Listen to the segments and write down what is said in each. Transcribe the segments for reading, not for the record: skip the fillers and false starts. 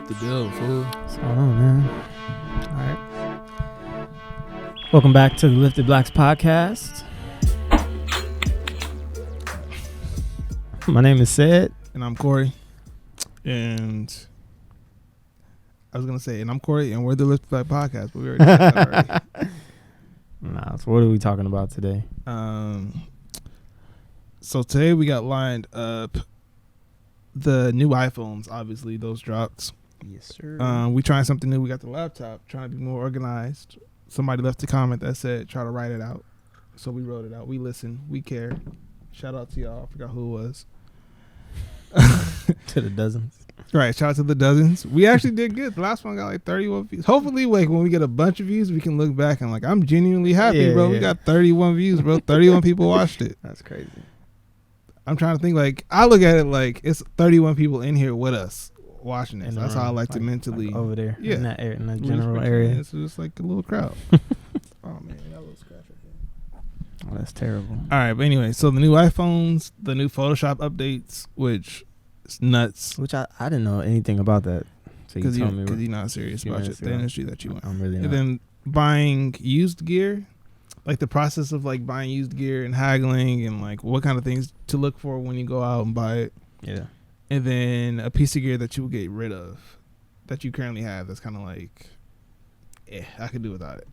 What's the deal, fool? What's going on, man? All right. Welcome back to the Lifted Blacks podcast. My name is Sed. And I'm Corey. And I was going to say, and I'm Corey, and we're the Lifted Black podcast, but we already said that already. Nah, so what are we talking about today? So today we got lined up the new iPhones, obviously, those dropped. Yes, sir. We trying something new. We got the laptop, trying to be more organized. Somebody left a comment that said, try to write it out. So we wrote it out. We listened. We cared. Shout out to y'all. I forgot who it was. To the dozens. Right. Shout out to the dozens. We actually did good. The last one got like 31 views. Hopefully, like when we get a bunch of views, we can look back and like, I'm genuinely happy, bro. We got 31 views, bro. 31 people watched it. That's crazy. I'm trying to think, like, I look at it like it's 31 people in here with us watching this. That's how I like to mentally. Like over there. Yeah. In that, in that general area. It's just like a little crowd. Oh, man. That little scratch right there. Oh, that's terrible. All right. But anyway, so the new iPhones, the new Photoshop updates, which is nuts. Which I didn't know anything about that. So you told me. Because you're not serious about the industry that you want. I'm really not. And then buying used gear. Like the process of like buying used gear and haggling and like what kind of things to look for when you go out and buy it. Yeah. And then a piece of gear that you will get rid of that you currently have that's kind of like, I could do without it.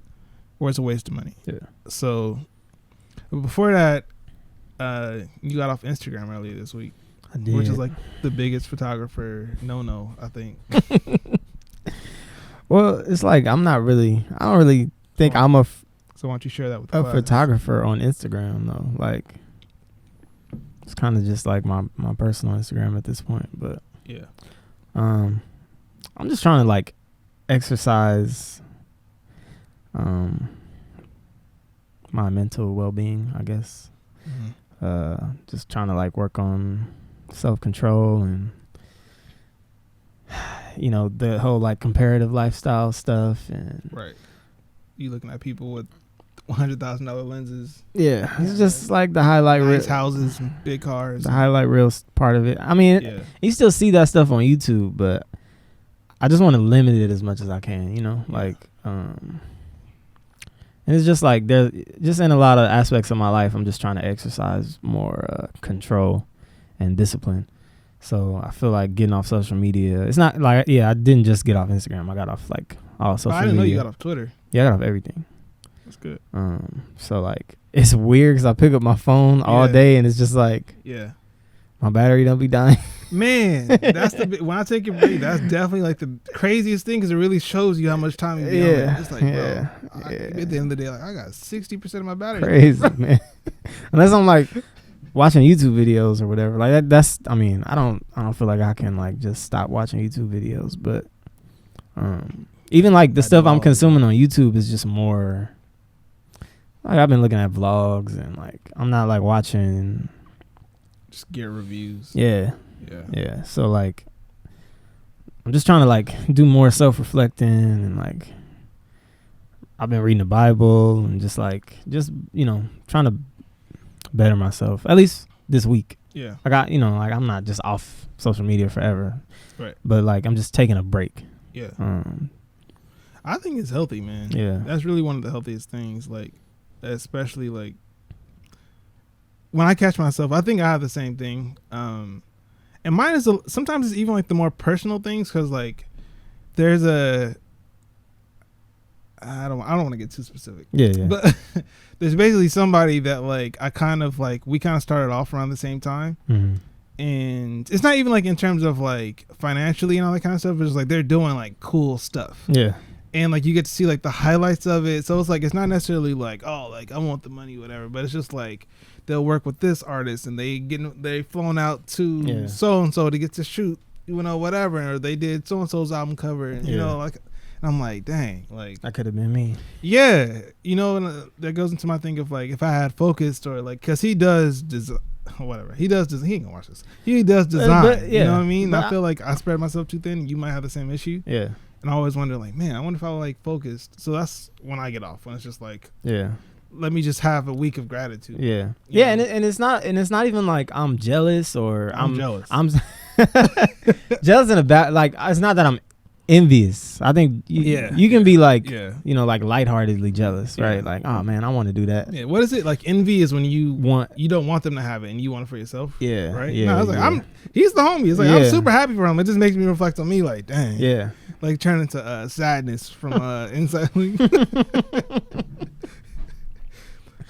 Or it's a waste of money. Yeah. So before that, you got off Instagram earlier this week. I did. Which is like the biggest photographer no, I think. Well, it's like I don't really think I'm so why don't you share that with the class? photographer on Instagram though. Like it's kind of just like my personal Instagram at this point. But yeah, I'm just trying to like exercise my mental well-being, I guess. Mm-hmm. Just trying to like work on self-control and the whole like comparative lifestyle stuff and right. You looking at people with $100,000 lenses. Yeah, it's just like the highlight nice houses, big cars. The highlight reel part of it. I mean, you still see that stuff on YouTube, but I just want to limit it as much as I can. Like, and it's just like there's just in a lot of aspects of my life, I'm just trying to exercise more control and discipline. So I feel like getting off social media. It's not like I didn't just get off Instagram. I got off like all social media. I didn't know you got off Twitter. Yeah, I got off everything. That's good. So like it's weird because I pick up my phone all day and it's just like my battery don't be dying. Man, that's when I take a break, that's definitely like the craziest thing because it really shows you how much time you be on it. It's like, bro, at the end of the day, like I got 60% of my battery. Crazy, man. Unless I'm like watching YouTube videos or whatever. Like that's I mean, I don't feel like I can like just stop watching YouTube videos, but even like the stuff I'm consuming on YouTube is just more like I've been looking at vlogs and like I'm not like watching just gear reviews. Yeah. So like I'm just trying to like do more self-reflecting and like I've been reading the Bible and just trying to better myself at least this week. Yeah. I got like I'm not just off social media forever. Right. But like I'm just taking a break. Yeah. I think it's healthy, man. Yeah. That's really one of the healthiest things, like especially like when I catch myself, I think I have the same thing. And mine is sometimes it's even like the more personal things because like there's I don't want to get too specific. Yeah. But there's basically somebody that like we kind of started off around the same time. Mm-hmm. And it's not even like in terms of like financially and all that kind of stuff. It's like they're doing like cool stuff. Yeah. And like you get to see like the highlights of it. So it's like it's not necessarily like, oh, like I want the money, whatever. But it's just like they'll work with this artist and they flown out to so and so to get to shoot, whatever. Or they did so and so's album cover, and like. And I'm like, dang, like that could have been me. Yeah, and that goes into my thing of like if I had focused or like because he does whatever he does. He ain't gonna watch this. He does design. You know what I mean? But I feel like I spread myself too thin. You might have the same issue. Yeah. And I always wonder, like, man, I wonder if I was like focused. So that's when I get off. When it's just like, let me just have a week of gratitude. Yeah. Yeah, and it's not even like I'm jealous or I'm jealous. I'm jealous in a bad, like, it's not that I'm envious. I think you can be like, you know, like lightheartedly jealous, right? Like, oh man, I want to do that. Yeah. What is it like? Envy is when you don't want them to have it and you want it for yourself. Yeah. Right. Yeah. No, I was like, he's the homie. It's like I'm super happy for him. It just makes me reflect on me. Like, dang. Yeah. Like turn into sadness from inside.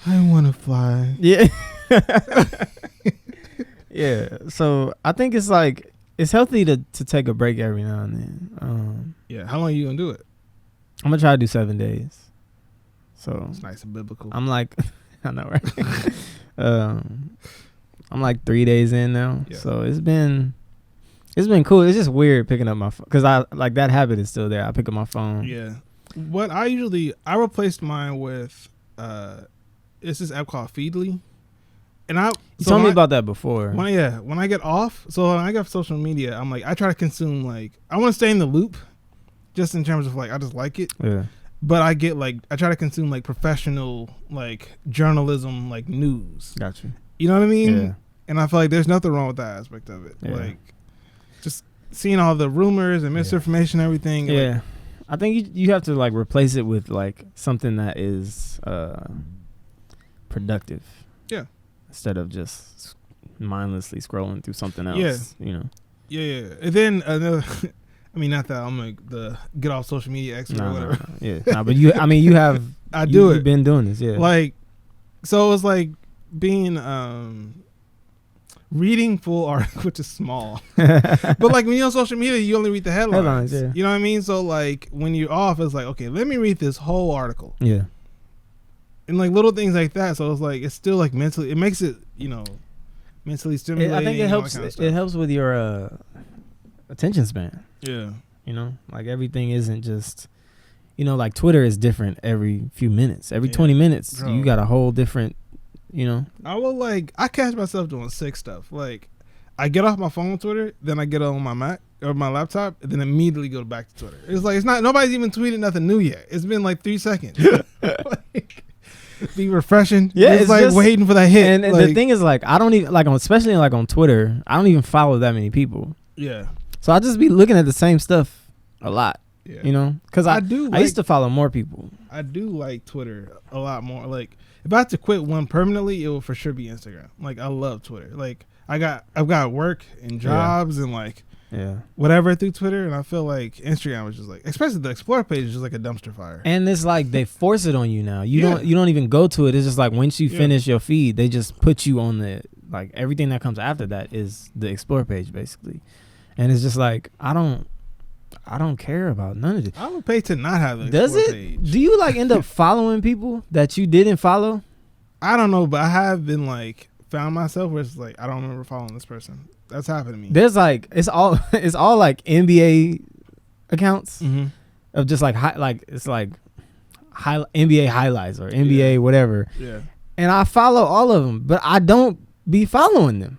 I want to fly. Yeah. Yeah. So I think it's like it's healthy to take a break every now and then. Yeah. How long are you gonna do it? I'm gonna try to do 7 days. So it's nice and biblical. I'm like, I know, right? I'm like 3 days in now. Yeah. So it's been cool. It's just weird picking up my phone because I like that habit is still there. I pick up my phone. Yeah. What I replaced mine with it's this app called Feedly. And you told me about that before. When I get off, so when I get off social media, I'm like, I try to consume, like, I want to stay in the loop, just in terms of like, I just like it. Yeah. But I try to consume like professional, like journalism, like news. Gotcha. You know what I mean? Yeah. And I feel like there's nothing wrong with that aspect of it. Yeah. Like, just seeing all the rumors and misinformation, and everything. Yeah. Like, I think you have to like replace it with like something that is productive. Yeah. Instead of just mindlessly scrolling through something else. Yeah. You know. Yeah. And then another. I mean, not that I'm like the get off social media expert or whatever. No. Yeah. But you have. You've been doing this. Yeah. Like, so it was like being reading full article, which is small. But like when you're on social media, you only read the headlines. Yeah. You know what I mean? So like when you're off, it's like, okay, let me read this whole article. Yeah. And like little things like that. So it's like it's still like mentally, it makes it, you know, mentally stimulating. I think it helps. It helps with your attention span. Yeah. You know, like everything isn't just, you know, like Twitter is different every few minutes. Every 20 minutes, you got a whole different, you know. I catch myself doing sick stuff. Like, I get off my phone on Twitter, then I get on my Mac or my laptop, and then immediately go back to Twitter. It's like, nobody's even tweeted nothing new yet. It's been like 3 seconds. Like, be refreshing. Yeah, it's like just waiting for that hit. And like, the thing is, like, I don't even like especially like on Twitter, I don't even follow that many people. Yeah. So I just be looking at the same stuff a lot. Yeah. You know, because I used to follow more people. I do like Twitter a lot more. Like, if I had to quit one permanently, it would for sure be Instagram. Like, I love Twitter. Like, I've got work and jobs and like whatever through Twitter, and I feel like Instagram was just like, especially the Explore page is just like a dumpster fire. And it's like they force it on you now. You don't even go to it. It's just like once you finish your feed, they just put you on the, like, everything that comes after that is the Explore page basically. And it's just like I don't care about none of it. I would pay to not have the Does Explore it? page. Do you like end up following people that you didn't follow? I don't know, but I have been like found myself where it's like I don't remember following this person. That's happened to me. There's like it's all like NBA accounts of just like NBA highlights or NBA whatever. Yeah. And I follow all of them, but I don't be following them,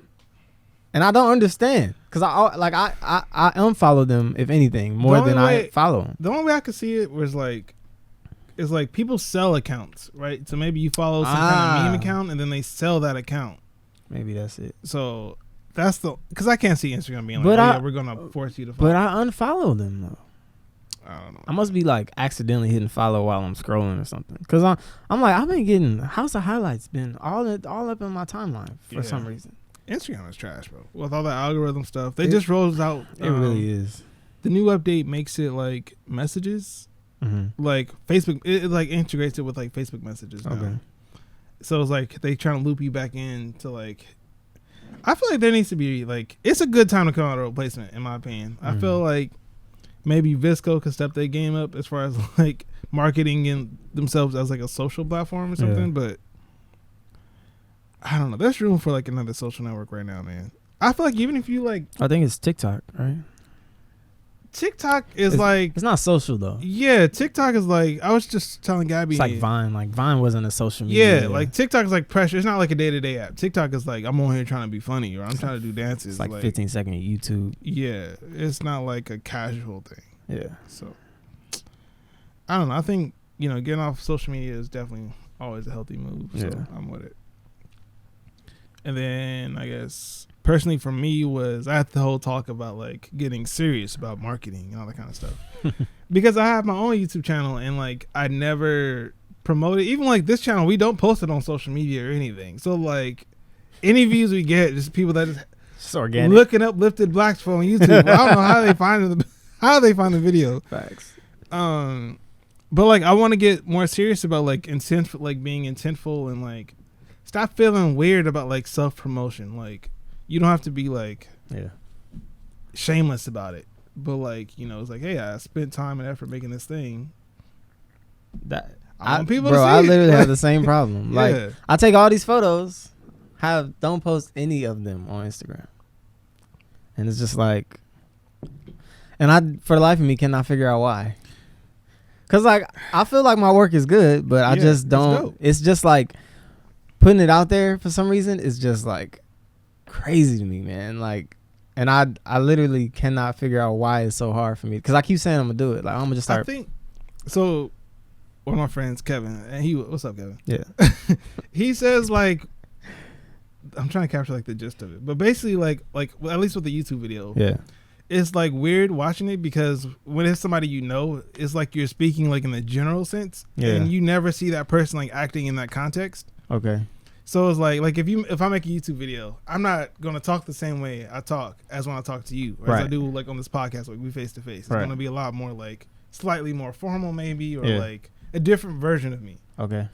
and I don't understand because I unfollow them if anything more than I follow them. The only way I could see it was like. It's like people sell accounts, right? So maybe you follow some kind of meme account and then they sell that account. Maybe that's it. So that's because I can't see Instagram being like, we're going to force you to follow. But I unfollow them though. I don't know. I must be like accidentally hitting follow while I'm scrolling or something. Because I'm like, I've been getting House of Highlights been all up in my timeline for some reason. Instagram is trash, bro. With all the algorithm stuff. They just rolled out. It really is. The new update makes it like messages. Like Facebook, it like integrates it with like Facebook messages now. Okay. So it's like they trying to loop you back in to like. I feel like there needs to be like it's a good time to come out of a replacement in my opinion. I feel like maybe Visco could step their game up as far as like marketing in themselves as like a social platform or something. But I don't know. There's room for like another social network right now, man. I feel like even if you like, I think it's TikTok, right? TikTok is like it's not social though. Yeah, TikTok is like I was just telling Gabby. It's like Vine. Like Vine wasn't a social media. Yeah, like TikTok is like pressure. It's not like a day-to-day app. TikTok is like I'm on here trying to be funny or I'm trying to do dances. It's like 15-second YouTube. Yeah, it's not like a casual thing. Yeah. So I don't know. I think getting off social media is definitely always a healthy move. So I'm with it. And then I guess personally for me was I had the whole talk about like getting serious about marketing and all that kind of stuff. Because I have my own YouTube channel and like I never promote it. Even like this channel, we don't post it on social media or anything. So like any views we get, just people that just organic. Looking up lifted blacks on YouTube. I don't know how they find the video. Facts. But like I want to get more serious about like being intentful and like stop feeling weird about like self promotion. Like you don't have to be like shameless about it. But like, you know, it's like, hey, I spent time and effort making this thing. That I want people to see I literally it. have the same problem. Like I take all these photos, don't post any of them on Instagram. And it's just like, and I, for the life of me, cannot figure out why. Cause like I feel like my work is good, but I just don't. It's just like putting it out there for some reason is just like crazy to me, man. Like, and I literally cannot figure out why it's so hard for me. Cause I keep saying I'm gonna do it. Like I'm gonna just start. I think so. One of my friends, Kevin, and what's up, Kevin? Yeah. He says like, I'm trying to capture like the gist of it, but basically like at least with the YouTube video, it's like weird watching it because when it's somebody you know, it's like you're speaking like in the general sense, and you never see that person like acting in that context. Okay. So it's like if I make a YouTube video, I'm not gonna talk the same way I talk as when I talk to you, or as I do like on this podcast, like we face to face. It's gonna be a lot more like slightly more formal maybe, or like a different version of me. Okay.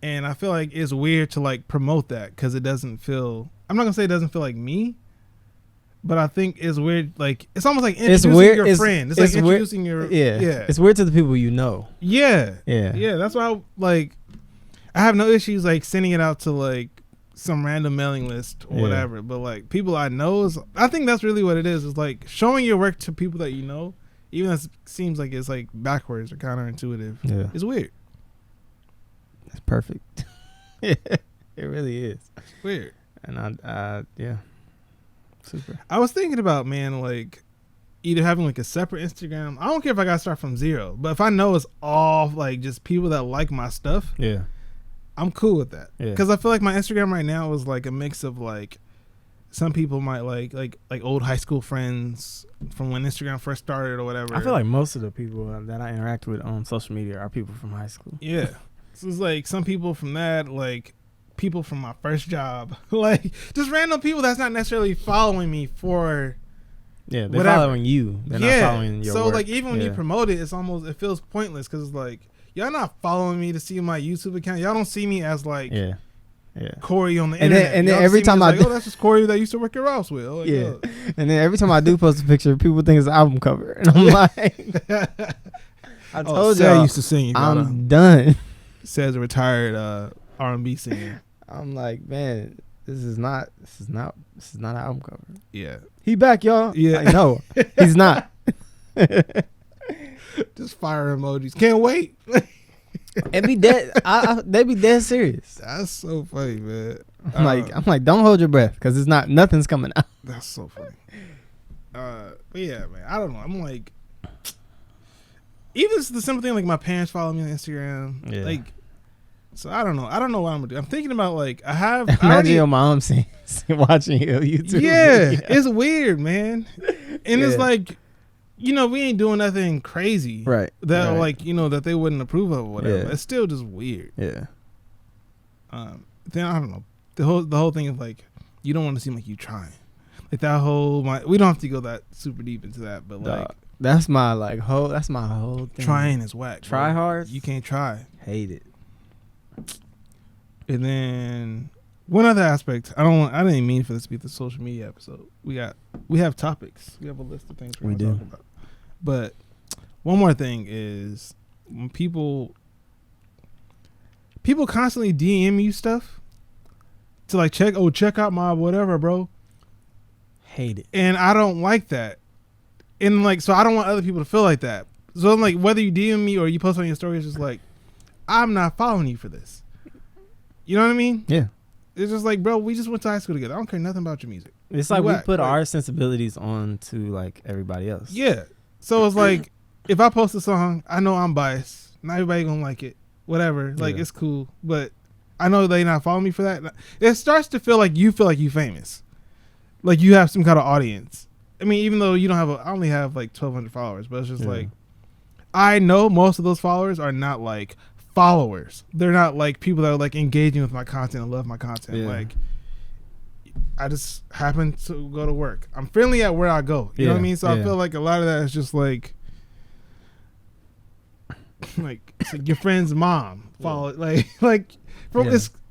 And I feel like it's weird to like promote that because it doesn't feel, I'm not gonna say it doesn't feel like me, but I think it's weird. Like it's almost like introducing your friend. It's like introducing your It's weird to the people you know. Yeah. That's why I have no issues like sending it out to like some random mailing list or whatever. But like people I know I think that's really what it is. It's like showing your work to people that you know, even if it seems like it's like backwards or counterintuitive. Yeah, it's weird. It's perfect. It really is. It's weird. And I super. I was thinking about, man, like either having like a separate Instagram. I don't care if I gotta start from zero, but if I know it's all like just people that like my stuff, I'm cool with that. Because I feel like my Instagram right now is like a mix of like some people might like old high school friends from when Instagram first started or whatever. I feel like most of the people that I interact with on social media are people from high school. Yeah. So it's like some people from that, like people from my first job, like just random people that's not necessarily following me for they're following you. They're not following your work. Like even when you promote it, it feels pointless because it's like y'all not following me to see my YouTube account. Y'all don't see me as like Corey on the internet. And then every time I do, that's just Corey that used to work at Rouse with. Like, and then every time I do post a picture, people think it's an album cover, and I'm like, I told you, I used to sing. I'm done. Says a retired R&B singer. I'm like, man, this is not an album cover. Yeah, he back, y'all. Yeah, like, no, he's not. Just fire emojis. Can't wait. It be dead. They be dead serious. That's so funny, man. I'm like, don't hold your breath because it's not. Nothing's coming out. That's so funny. But yeah, man. I don't know. I'm like, even the simple thing like my parents follow me on Instagram. Yeah. Like, so I don't know. I don't know what I'm gonna do. I'm thinking about like imagine your mom watching your YouTube. Yeah, it's weird, man. And it's like, you know, we ain't doing nothing crazy, right? That like, you know, that they wouldn't approve of or whatever. Yeah. It's still just weird. Yeah. Then I don't know. The whole thing is like, you don't want to seem like you trying. Like that whole we don't have to go that super deep into that, but like that's my whole thing. Trying is whack. Try hard. You can't try. Hate it. And then one other aspect, I didn't mean for this to be the social media episode. We have topics. We have a list of things we're going to talk about. But one more thing is when people constantly DM you stuff to like check out my whatever, bro. Hate it. And I don't like that. And like, so I don't want other people to feel like that. So I'm like, whether you DM me or you post on your story, it's just like, I'm not following you for this. You know what I mean? Yeah. It's just like, bro, we just went to high school together. I don't care nothing about your music. It's like we put our sensibilities on to like everybody else. Yeah. So it's like, if I post a song, I know I'm biased. Not everybody gonna like it. Whatever. Like, it's cool. But I know they not following me for that. It starts to feel like you famous. like you have some kind of audience. I mean, even though you don't have I only have like 1,200 followers, but it's just like, I know most of those followers are not like followers. They're not like people that are like engaging with my content and love my content. Yeah. Like, I just happen to go to work. I'm friendly at where I go. You know what I mean? So I feel like a lot of that is just like it's like your friend's mom follow it's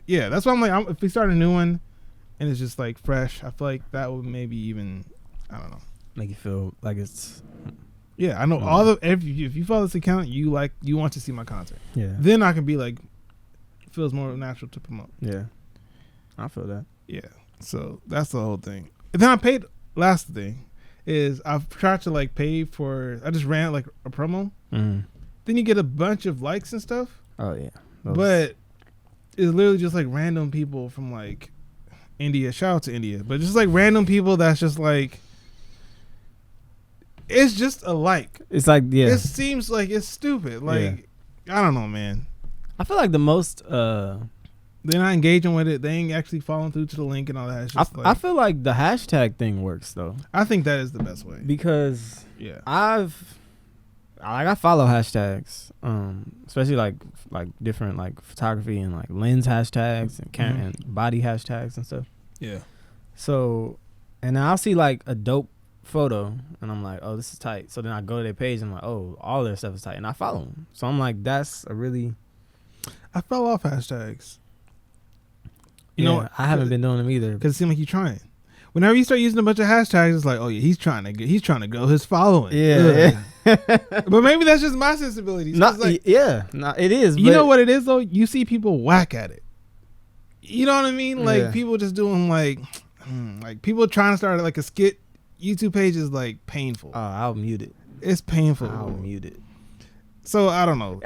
that's why I'm like, if we start a new one and it's just like fresh, I feel like that would maybe even, I don't know, make you feel like it's I know all the if you follow this account, you want to see my content, then I can be like, it feels more natural to promote. I feel that. So that's the whole thing. And then I paid. Last thing is I've tried to like pay for, I just ran like a promo. Then you get a bunch of likes and stuff. Oh yeah. But it's literally just like random people from like India. Shout out to India. But just like random people that's just like, it's just a like. It's like, it seems like it's stupid. Like, I don't know, man. I feel like the most they're not engaging with it. They ain't actually following through to the link and all that. It's just I feel like the hashtag thing works though. I think that is the best way. Because I follow hashtags, especially like different like photography and like lens hashtags and and body hashtags and stuff. So, and I'll see like a dope photo and I'm like, oh, this is tight. So then I go to their page and I'm like, oh, all their stuff is tight, and I follow them. So I'm like, that's a really. I fell off hashtags. You know, I haven't been doing them either because it seems like you're trying. Whenever you start using a bunch of hashtags, it's like, oh yeah, he's trying to grow his following. But maybe that's just my sensibilities. It is. You know what it is though? You see people whack at it. You know what I mean? Like people just doing like people trying to start like a skit YouTube page is like painful. Oh, I'll mute it. It's painful. I'll mute it. So I don't know.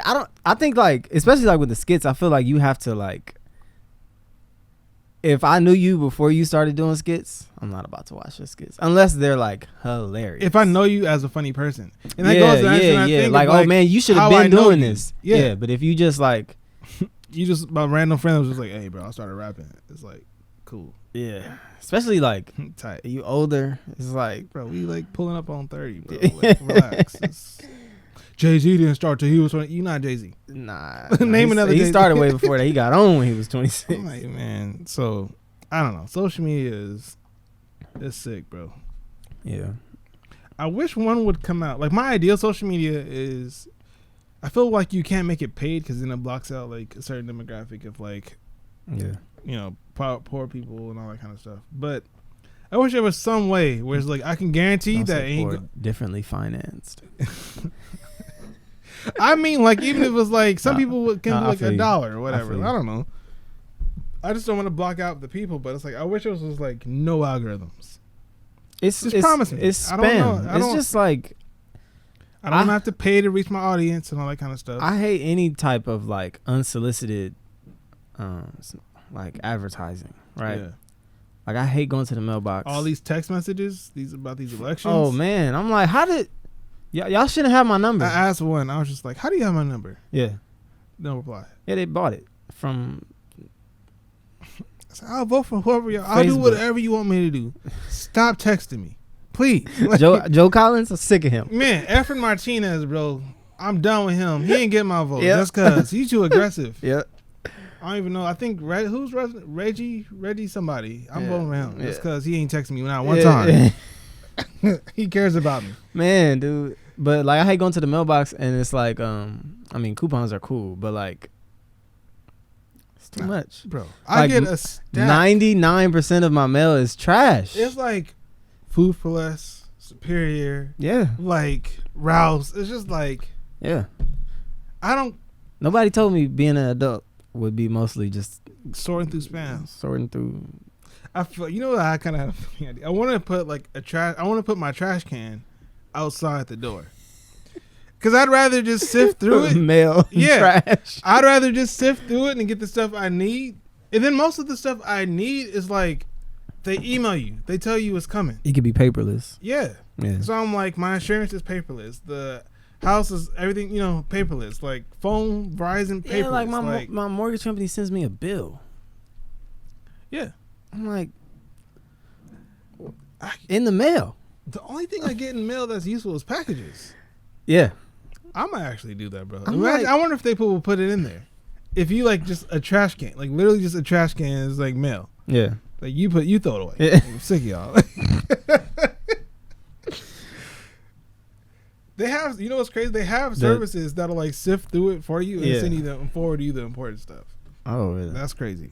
I think like, especially like with the skits, I feel like you have to like. If I knew you before you started doing skits, I'm not about to watch your skits unless they're like hilarious. If I know you as a funny person, and that goes to like, oh man, you should have been doing this. Yeah, but if you just like, my random friend was just like, hey bro, I started rapping. It's like, cool. Yeah, especially like tight. You older, it's like, bro, we like pulling up on 30, bro. Like, relax. Jay-Z didn't start till he was 20. You not Jay-Z. Nah. Name another He Jay-Z. started way before that. He got on when he was 26. I'm like, man. So, I don't know. Social media is sick, bro. Yeah. I wish one would come out. Like, my ideal social media is, I feel like you can't make it paid because then it blocks out, like, a certain demographic of, like, you know, poor people and all that kind of stuff. But I wish there was some way where it's like, I can guarantee that ain't differently financed. I mean, like, even if it was like, some people can do like $1 or whatever. I don't know. I just don't want to block out the people, but it's like, I wish it was like no algorithms. It's promise me. It's spam. It's just like, I don't have to pay to reach my audience and all that kind of stuff. I hate any type of like unsolicited, like advertising, right? Yeah. Like, I hate going to the mailbox. All these text messages, about these elections. Oh man, I'm like, how did y'all shouldn't have my number? I asked one. I was just like, how do you have my number? Yeah. No reply. Yeah, they bought it from. I said, I'll vote for whoever you. I'll do whatever you want me to do. Stop texting me, please. Like, Joe Collins, I'm sick of him. Man, Efren Martinez, bro, I'm done with him. He ain't getting my vote just because he's too aggressive. Yep. I don't even know. I think who's Reggie somebody. I'm voting for him just because he ain't texting me not one time. He cares about me, man, dude. But like, I hate going to the mailbox and it's like, I mean, coupons are cool, but like, it's too much, bro. I get a stack. 99% of my mail is trash. It's like Food for Less, Superior, like Rouse. It's just like, Nobody told me being an adult would be mostly just sorting through spam. I feel, you know what, I kind of have a funny idea. I want to put like I want to put my trash can outside the door. Cause I'd rather just sift through it. Mail, trash. I'd rather just sift through it and get the stuff I need. And then most of the stuff I need is like, they email you. They tell you it's coming. It could be paperless. Yeah. So I'm like, my insurance is paperless. The house is everything, paperless. Like phone, Verizon, paperless. Yeah, like my mortgage company sends me a bill. Yeah. I'm like, in the mail. The only thing I get in mail that's useful is packages. Yeah. I might actually do that, bro. I wonder if people will put it in there. If you like just a trash can, like literally just a trash can is like mail. Yeah. Like you throw it away. Yeah. I'm sick of y'all. They have, you know what's crazy? They have services that'll like sift through it for you and send you forward you the important stuff. Oh, really? That's crazy.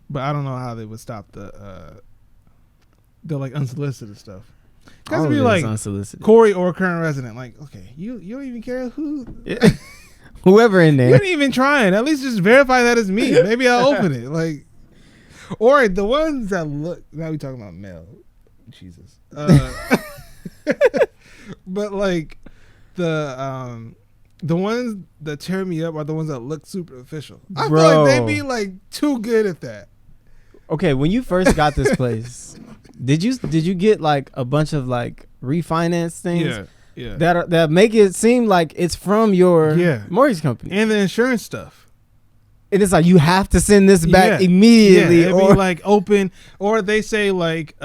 But I don't know how they would stop the like unsolicited stuff. Because be like unsolicited. Corey or current resident, like, okay, you don't even care who, whoever in there. You ain't even trying. At least just verify that it's me. Maybe I'll open it. Like, or the ones that look. Now we talking about mail. Jesus. But like the ones that tear me up are the ones that look super official. I feel like they be like too good at that. Okay, when you first got this place, did you get like a bunch of like refinance things? Yeah. That make it seem like it's from your mortgage company and the insurance stuff. And it's like you have to send this back immediately, or be like open, or they say like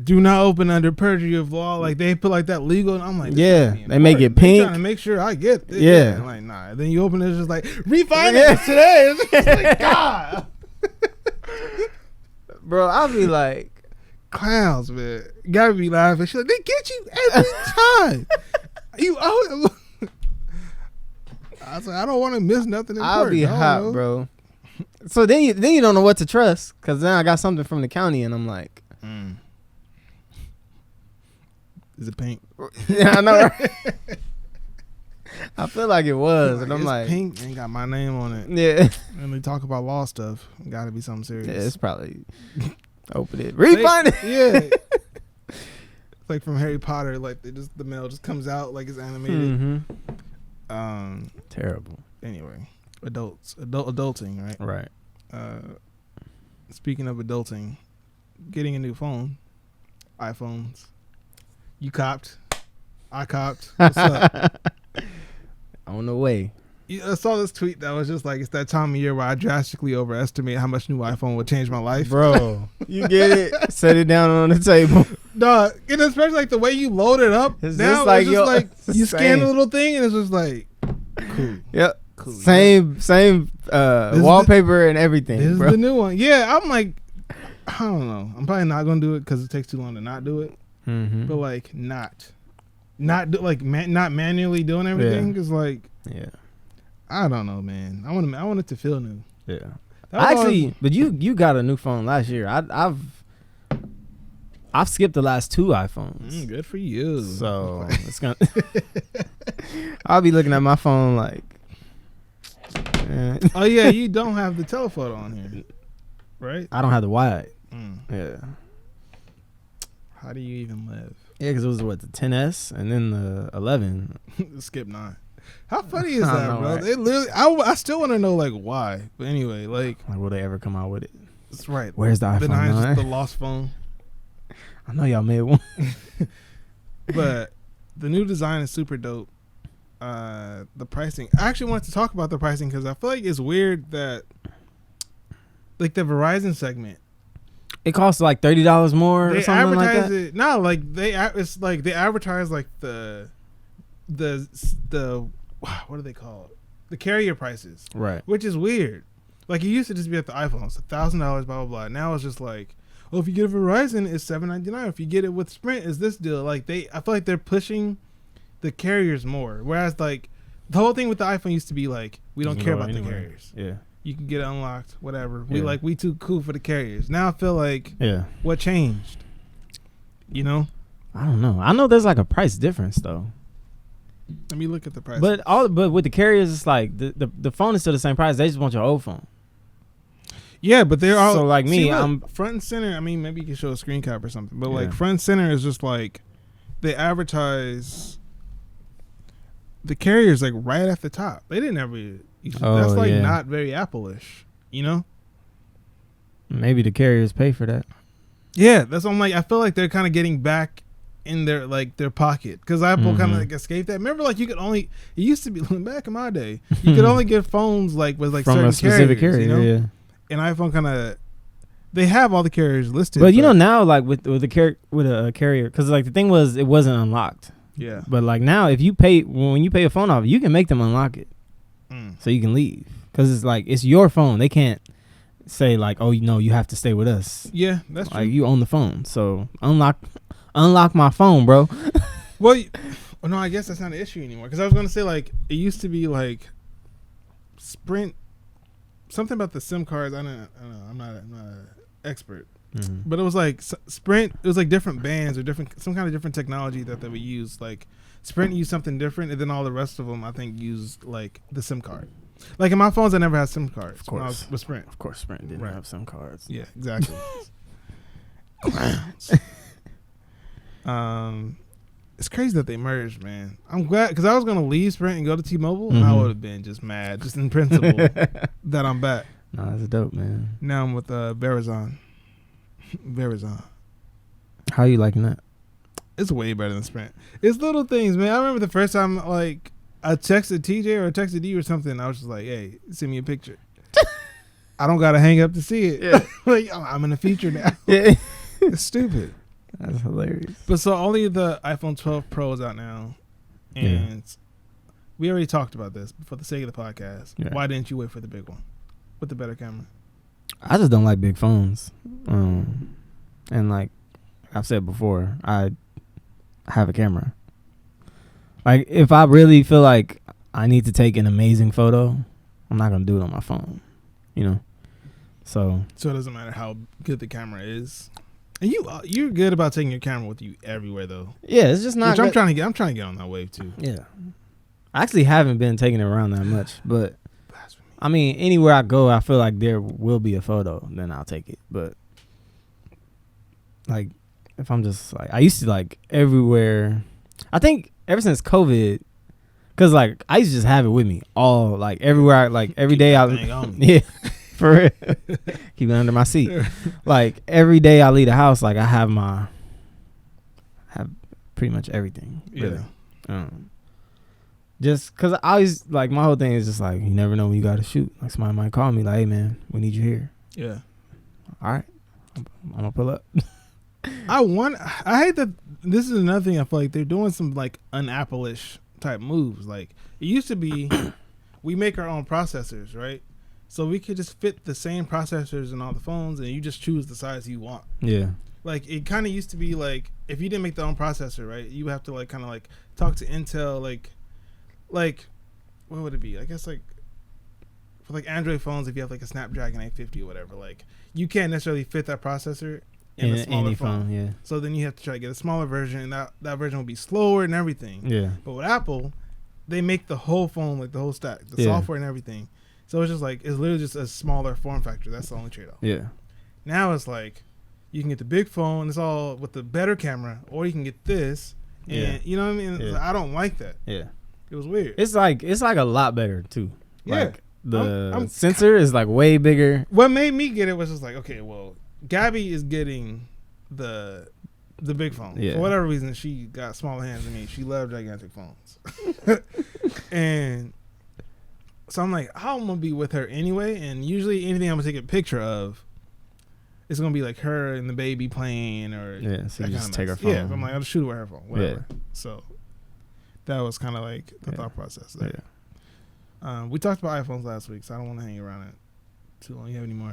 do not open under perjury of law. Like they put like that legal, and I'm like, they make it pink. Trying to make sure I get this. Yeah, I'm like nah. Then you open it, it's just like refinance today. It's just like God. Bro, I'll be like, clowns, man. You gotta be laughing. She's like, they get you every time. You owe it. I was like, I don't want to miss nothing important. I'll be hot, bro. So then you don't know what to trust, because then I got something from the county, and I'm like, is it pink? Yeah, I know. Right? I feel like it was, and I'm it's like, pink ain't got my name on it. Yeah. And they talk about law stuff. Got to be something serious. Yeah, it's probably open it, refund it. Yeah. Like from Harry Potter, like the mail just comes out like it's animated. Mm-hmm. Terrible. Anyway, adulting, right? Right. Speaking of adulting, getting a new phone, iPhones. You copped. I copped. What's up? On the way. I saw this tweet that was just like, it's that time of year where I drastically overestimate how much new iPhone would change my life. Bro, you get it? Set it down on the table. Dog, and especially like the way you load it up. It's now just like, it's just like you scan the little thing and it's just like, cool. Yep. Cool. Same wallpaper and everything. This bro. is the new one. Yeah, I'm like, I don't know. I'm probably not going to do it because it takes too long to not do it. Mm-hmm. But like not manually doing everything because like I don't know, man. I want it to feel new. Yeah, actually, but you got a new phone last year. I've skipped the last 2 iPhones. Good for you. So it's gonna. I'll be looking at my phone like. Oh yeah, you don't have the telephoto on here, right? I don't have the wide. Yeah. How do you even live? Yeah, because it was the 10S and then the 11. Skip 9. How funny is that, know, bro? right? They literally. I still want to know like why. But anyway, like will they ever come out with it? That's right. Where's the iPhone 9? The lost phone. I know y'all made one. But the new design is super dope. The pricing. I actually wanted to talk about the pricing because I feel like it's weird that like the Verizon segment. It costs like $30 more or something like that. It. No, like it's like they advertise like the what are they called? The carrier prices, right? Which is weird. Like it used to just be at the iPhone, it's $1,000, blah blah blah. Now it's just like, oh, if you get a Verizon, it's $799. If you get it with Sprint, it's this deal. Like I feel like they're pushing the carriers more. Whereas like the whole thing with the iPhone used to be like, we don't care about the carriers. Yeah. You can get it unlocked, whatever. We too cool for the carriers. Now I feel like what changed? You know? I don't know. I know there's like a price difference though. Let me look at the price. But with the carriers, it's like the phone is still the same price. They just want your old phone. Yeah, but they're all so like me. I'm front and center. I mean, maybe you can show a screen cap or something. But like front and center is just like they advertise the carriers like right at the top. They didn't ever. That's like not very Apple-ish, you know? Maybe the carriers pay for that. Yeah, that's what I'm like. I feel like they're kind of getting back in their pocket because Apple kind of like escaped that. Remember, like you could only it used to be back in my day you could only get phones like with like from certain a specific carriers, carrier, you know? Yeah. And iPhone kind of they have all the carriers listed. But you know now, like with a carrier, because like the thing was it wasn't unlocked. Yeah. But like now, if you pay when you pay a phone off, you can make them unlock it, so you can leave. Because it's like it's your phone. They can't say like, oh, you have to stay with us. Yeah, that's true. Like you own the phone, so unlock my phone, bro. Well, no, I guess that's not an issue anymore. Because I was gonna say like it used to be like Sprint, something about the SIM cards. I don't know. I'm not an expert, but it was like Sprint. It was like different bands or some kind of different technology that they would use. Like Sprint used something different, and then all the rest of them I think used like the SIM card. Like in my phones, I never had SIM cards. Of course, when I was with Sprint. Of course, Sprint didn't have SIM cards. Yeah, exactly. It's crazy that they merged, man. I'm glad because I was gonna leave Sprint and go to T-Mobile, and I would have been just mad, just in principle, that I'm back. Nah, that's dope, man. Now I'm with Verizon. Verizon. How you liking that? It's way better than Sprint. It's little things, man. I remember the first time like I texted TJ or I texted you or something. I was just like, "Hey, send me a picture." I don't gotta hang up to see it. Yeah. Like I'm in the future now. Yeah. It's stupid. That's hilarious. But so only the iPhone 12 Pro is out now, and we already talked about this. But for the sake of the podcast, why didn't you wait for the big one with the better camera? I just don't like big phones, and like I've said before, I have a camera. Like if I really feel like I need to take an amazing photo, I'm not gonna do it on my phone, So it doesn't matter how good the camera is. And you're good about taking your camera with you everywhere though. Yeah, it's just not. Which I'm trying to get on that wave too. Yeah, I actually haven't been taking it around that much, but I mean, anywhere I go, I feel like there will be a photo, then I'll take it. But like, if I'm just like, I used to like everywhere. I think ever since COVID, because like I used to just have it with me all like everywhere. Like every day yeah. For real. Keep it under my seat. Like every day I leave the house, like I have pretty much everything. Really. Yeah. Just because I always like my whole thing is just like you never know when you got to shoot. Like somebody might call me like, "Hey man, we need you here." Yeah. All right. I'm gonna pull up. I hate that. This is another thing I feel like they're doing some like un-Apple-ish type moves. Like it used to be, we make our own processors, right? So we could just fit the same processors in all the phones, and you just choose the size you want. Yeah. Like it kind of used to be like if you didn't make the own processor, right? You have to like kind of like talk to Intel, like what would it be? I guess like for like Android phones, if you have like a Snapdragon 850 or whatever, like you can't necessarily fit that processor in a smaller phone. Yeah. So then you have to try to get a smaller version, and that version will be slower and everything. Yeah. But with Apple, they make the whole phone, like the whole stack, the software and everything. So it's just like it's literally just a smaller form factor. That's the only trade-off. Yeah. Now it's like you can get the big phone. It's all with the better camera, or you can get this. And you know what I mean? Yeah. I don't like that. Yeah. It was weird. It's like a lot better too. Yeah. Like the sensor is like way bigger. What made me get it was just like, okay, well, Gabby is getting the big phone. Yeah. For whatever reason, she got smaller hands than me. She loved gigantic phones. And so I'm like, I'm going to be with her anyway. And usually anything I'm going to take a picture of, it's going to be like her and the baby playing or. Yeah, so you just take her phone. Yeah, I'm like, I'll shoot it with her phone. Whatever. Yeah. So that was kind of like the thought process there. Yeah. We talked about iPhones last week, so I don't want to hang around it too long. You have any more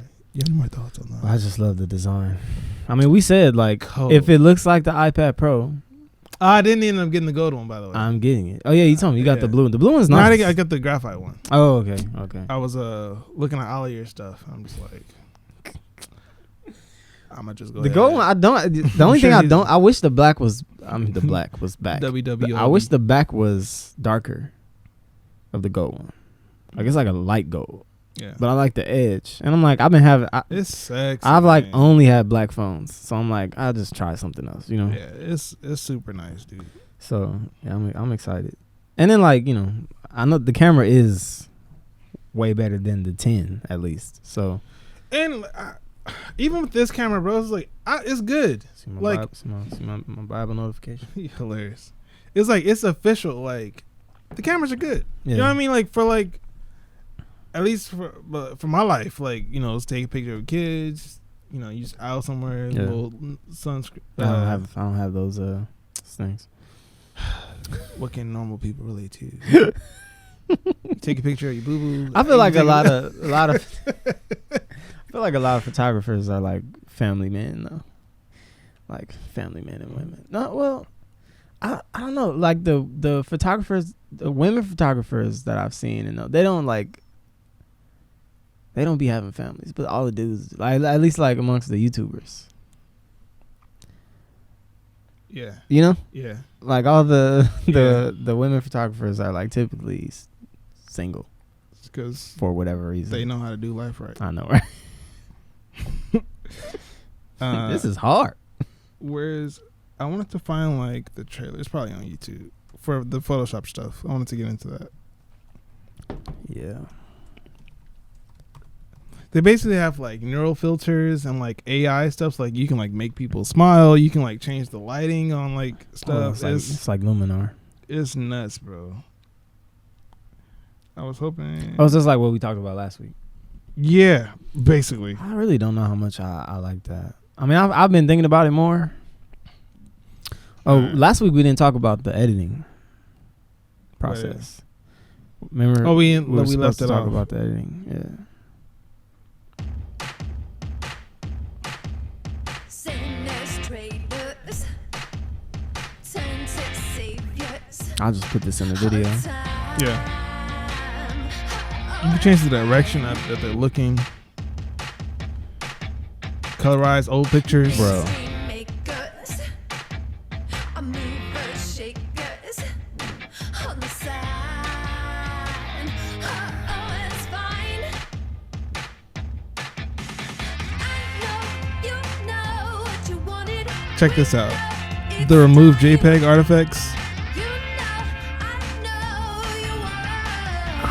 thoughts on that? I just love the design. I mean, we said like if it looks like the iPad Pro. I didn't end up getting the gold one, by the way. I'm getting it. Oh yeah, you told me you got the blue one. The blue one's nice. No, I got the graphite one. Oh okay. I was looking at all of your stuff. I'm just like, I'm gonna just go. The gold one, I don't. The only thing I don't. I wish the black was. The black was back. WWO. I wish the back was darker. Of the gold one, like it's like a light gold. Yeah. But I like the edge, and I'm like, I've been having. It's sexy. I've like only had black phones, so I'm like, I'll just try something else, Yeah, it's super nice, dude. So yeah, I'm excited. And then like I know the camera is way better than the 10 at least. So. And even with this camera, bro, it's like it's good. See my Bible notification. Hilarious. It's like it's official. Like the cameras are good. Yeah. You know what I mean? Like for like. At least for my life, like, let's take a picture of kids, you just out somewhere, little sunscreen. I don't have those things. What can normal people relate to? You take a picture of your boo boo. I feel like a lot of I feel like a lot of photographers are like family men though. Like family men and women. No, well, I don't know. Like the photographers, the women photographers that I've seen, and they don't be having families, but all the dudes, like at least like amongst the YouTubers. Yeah. You know? Yeah. Like all the women photographers are like typically single. Because for whatever reason. They know how to do life right. I know, right? This is hard. Whereas I wanted to find like the trailer. It's probably on YouTube for the Photoshop stuff. I wanted to get into that. Yeah. They basically have like neural filters and like AI stuff. So, like you can like make people smile. You can like change the lighting on like stuff. It's like Luminar. It's nuts, bro. I was hoping. Oh, it's just like what we talked about last week. Yeah, basically. I really don't know how much I like that. I mean, I've been thinking about it more. Oh, last week we didn't talk about the editing process. Remember? Oh, we left it to talk off. about the editing. Yeah. I'll just put this in the video. Yeah. You can change the direction that they're looking. Colorize old pictures. Bro. Check this out. The remove JPEG artifacts.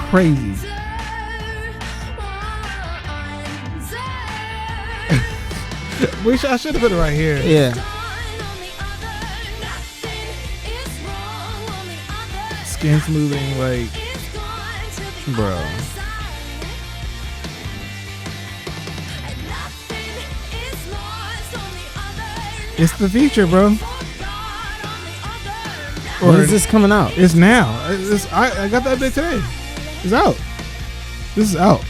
Crazy. I should have put it right here. Yeah. Skin smoothing, like, bro. It's the feature, bro. When is this coming out? It's now. I got the update today. It's out. This is out.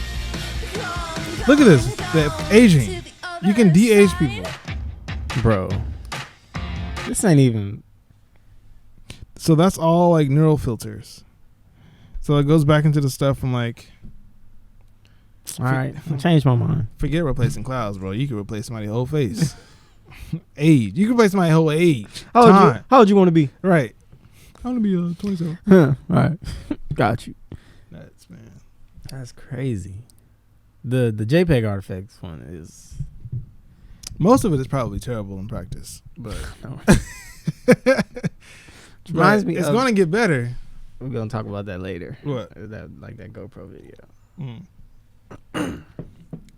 Look at this. The aging. You can de-age people. Bro. This ain't even. So that's all like neural filters. So it goes back into the stuff from like. All right. I changed my mind. Forget replacing clouds, bro. You can replace somebody's whole face. Age. You can replace somebody's whole age. How old you want to be? Right. I want to be 27. All right. Got you. Nuts, man. That's crazy. The JPEG artifacts one is. Most of it is probably terrible in practice, but reminds me. It's going to get better. We're gonna talk about that later. What? That GoPro video.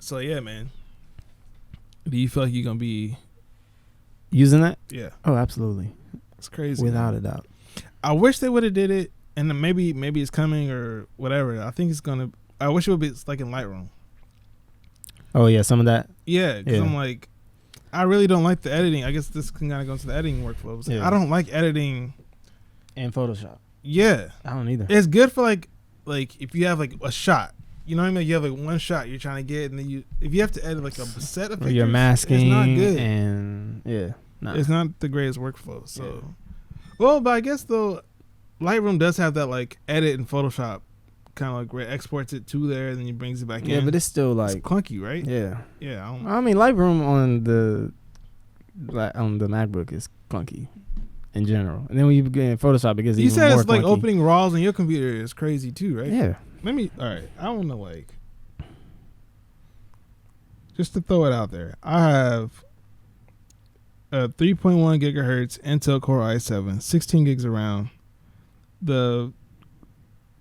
So yeah, man. Do you feel like you're gonna be using that? Yeah. Oh, absolutely. It's crazy. Without a doubt. I wish they would have did it, and then maybe it's coming or whatever. I think it's gonna. I wish it would be like in Lightroom. Oh yeah, some of that. Yeah, because I'm like, I really don't like the editing. I guess this can kind of go into the editing workflows. Yeah. I don't like editing in Photoshop. Yeah, I don't either. It's good for like if you have like a shot. You know what I mean? You have like one shot you're trying to get, and then if you have to edit like a set of pictures, you're masking, it's not good. And it's not the greatest workflow. So, well, but I guess though, Lightroom does have that like edit in Photoshop, kind of like where it exports it to there, and then it brings it back in. Yeah, but it's still like it's clunky, right? Yeah, yeah. I mean, Lightroom on the MacBook is clunky in general, and then when you get in Photoshop, because you said it's like opening RAWs on your computer is crazy too, right? Yeah. All right, I want to like, just to throw it out there, I have a 3.1 gigahertz Intel Core i7, 16 gigs of RAM, the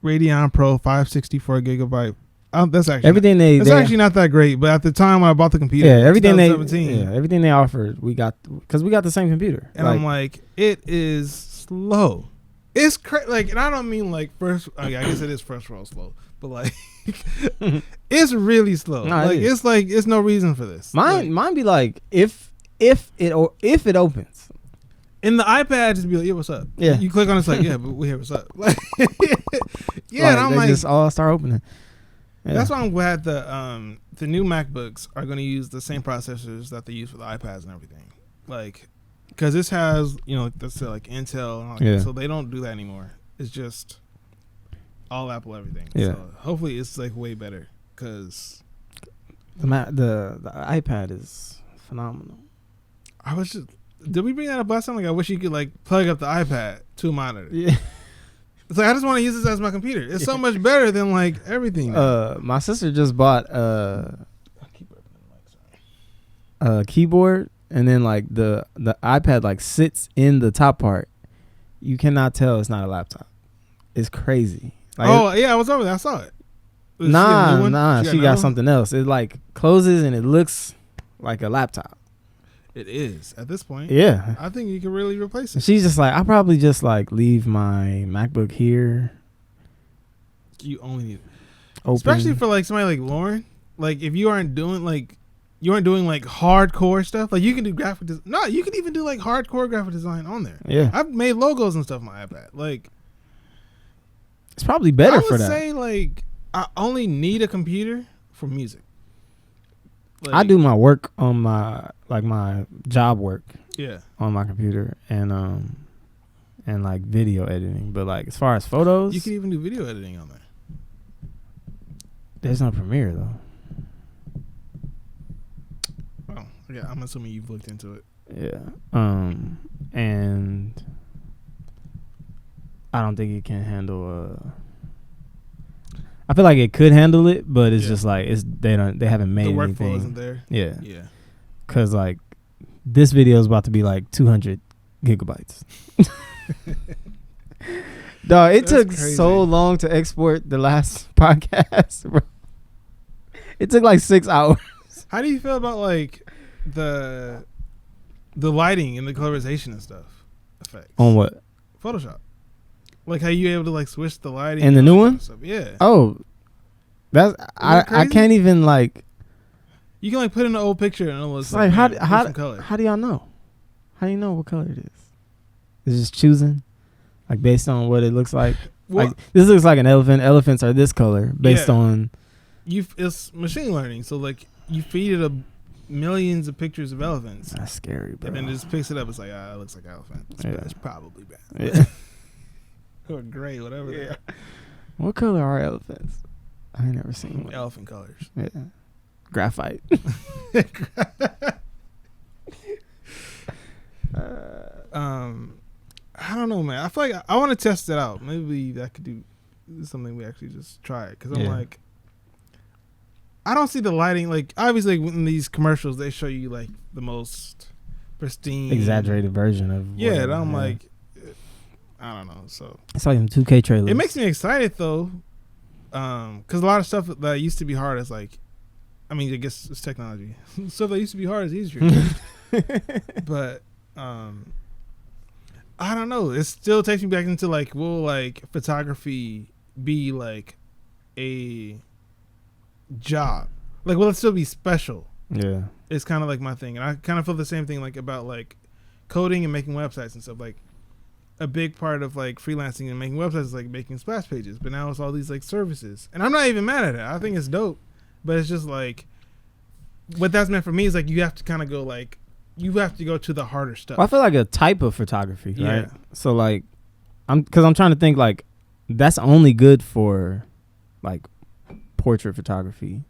Radeon Pro 564 gigabyte. That's actually everything actually not that great, but at the time when I bought the computer, everything they offered, we got because we got the same computer, and I'm like, it is slow. It's and I don't mean like first. I guess it is first world slow, but like it's really slow. No, it's no reason for this. Mine be like if it opens. In the iPad, just be like, yeah, what's up? Yeah. You click on it, it's like, yeah, but we here, what's up? Like, yeah, and I'm like, just all start opening. Yeah. That's why I'm glad the new MacBooks are going to use the same processors that they use for the iPads and everything. Like, because this has, let's say like Intel and all that, so they don't do that anymore. It's just all Apple everything. Yeah. So hopefully it's like way better because the iPad is phenomenal. Did we bring that up last time? Like, I wish you could like plug up the iPad to a monitor. Yeah. It's like I just want to use this as my computer. It's so much better than like everything. My sister just bought keyboard, and then like the iPad like sits in the top part. You cannot tell it's not a laptop. It's crazy. Like, I was over there. I saw it. She got something else. It like closes and it looks like a laptop. It is at this point. Yeah, I think you can really replace it. She's just like, I'll probably just like leave my MacBook here. You only need, open. Especially for like somebody like Lauren. Like if you aren't doing like hardcore stuff, like you can do graphic design. No, you can even do like hardcore graphic design on there. Yeah, I've made logos and stuff on my iPad. Like it's probably better for that. I would say like I only need a computer for music. Like, I do my work on my job work. Yeah. On my computer and like video editing, but like as far as photos, you can even do video editing on there. There's no Premiere though. Oh, yeah. I'm assuming you've looked into it. Yeah. And I don't think it can handle I feel like it could handle it, but it's just like they haven't made anything. The workflow isn't there. Yeah. Yeah. Cause like this video is about to be like 200 gigabytes. Dog, it took so long to export the last podcast, bro. It took like 6 hours. How do you feel about like the lighting and the colorization and stuff effects? On what? Photoshop. Like how you able to like switch the lighting in the new one? Yeah. Oh, that's I can't even like. You can like put in an old picture and it looks like how do y'all know? How do you know what color it is? It's just choosing, like based on what it looks like. Well, like this looks like an elephant. Elephants are this color based on. It's machine learning, so like you feed it millions of pictures of elephants. That's scary, bro. And then it just picks it up. It's like it looks like an elephant. It's probably bad. Yeah. Or gray, whatever. Yeah. What color are elephants? I ain't never seen one. Elephant colors. Yeah. Graphite. I don't know, man. I feel like I want to test it out. Maybe that could do something. We actually just try it because I'm like, I don't see the lighting. Like obviously, in these commercials, they show you like the most pristine, exaggerated version of. Yeah, and I'm like. I don't know. So it's like some 2K trailers. It makes me excited though, because a lot of stuff that used to be hard is like, I mean, I guess it's technology. Stuff that used to be hard is easier. But I don't know. It still takes me back into like, will like photography be like a job? Like, will it still be special? Yeah, it's kind of like my thing, and I kind of feel the same thing like about like coding and making websites and stuff like. A big part of like freelancing and making websites is like making splash pages, but now it's all these like services, and I'm not even mad at it. I think it's dope, but it's just like what that's meant for me is like you have to kind of go like you have to go to the harder stuff. Well, I feel like a type of photography, right? So like I'm trying to think like that's only good for like portrait photography,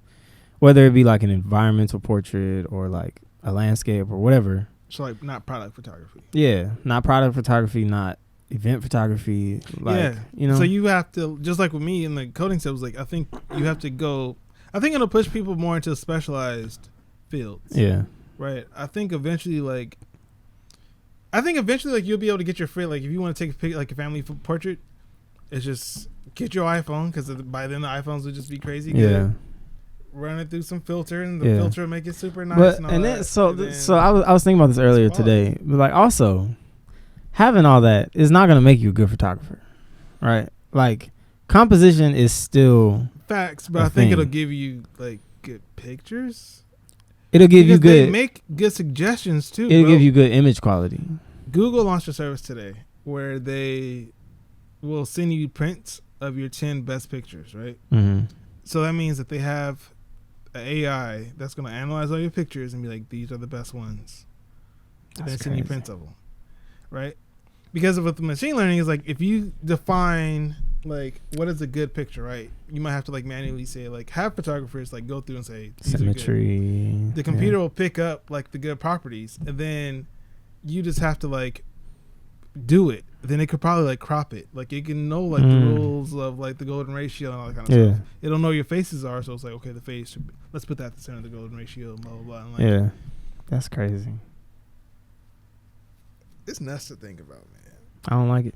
whether it be like an environmental portrait or like a landscape or whatever. So like not product photography. Yeah, not product photography, not event photography. Like, you know. So you have to, just like with me in the coding steps, like I think you have to go. I think it'll push people more into specialized fields. Yeah. Right. I think eventually like you'll be able to get your like if you want to take a pic, like a family portrait, it's just get your iPhone because by then the iPhones will just be crazy good. Yeah. Run it through some filter and the filter will make it super nice. But, and then so I was thinking about this earlier today. But like also having all that is not going to make you a good photographer, right? Like composition is still Facts, but I think it'll give you like good pictures. It'll give you good. They make good suggestions too. It'll give you good image quality. Google launched a service today where they will send you prints of your 10 best pictures, right? Mm-hmm. So that means that they have an AI that's going to analyze all your pictures and be like, these are the best ones. And then send you prints of them, right? Because with the machine learning, is like if you define like what is a good picture, right? You might have to like manually say like have photographers like go through and say these symmetry. Are good. The computer will pick up like the good properties, and then you just have to like do it. Then it could probably like crop it. Like it can know like the rules of like the golden ratio and all that kind of stuff. It'll know your faces are, so it's like okay, the face should be, let's put that at the center of the golden ratio, blah blah blah. And like, that's crazy. It's nuts to think about, man. I don't like it.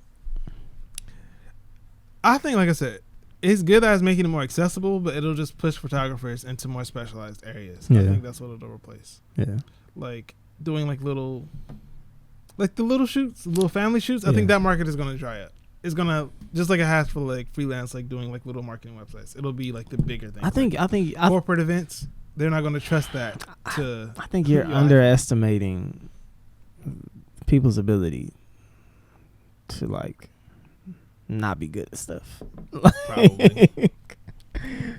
I think, like I said, it's good that it's making it more accessible, but it'll just push photographers into more specialized areas. I think that's what it'll replace. Yeah. Like doing like little, like the little shoots, the little family shoots. I think that market is going to dry up. It's going to, just like it has for like freelance, like doing like little marketing websites. It'll be like the bigger thing. I think corporate events, they're not going to trust that to. I think you're underestimating people's ability to like not be good at stuff.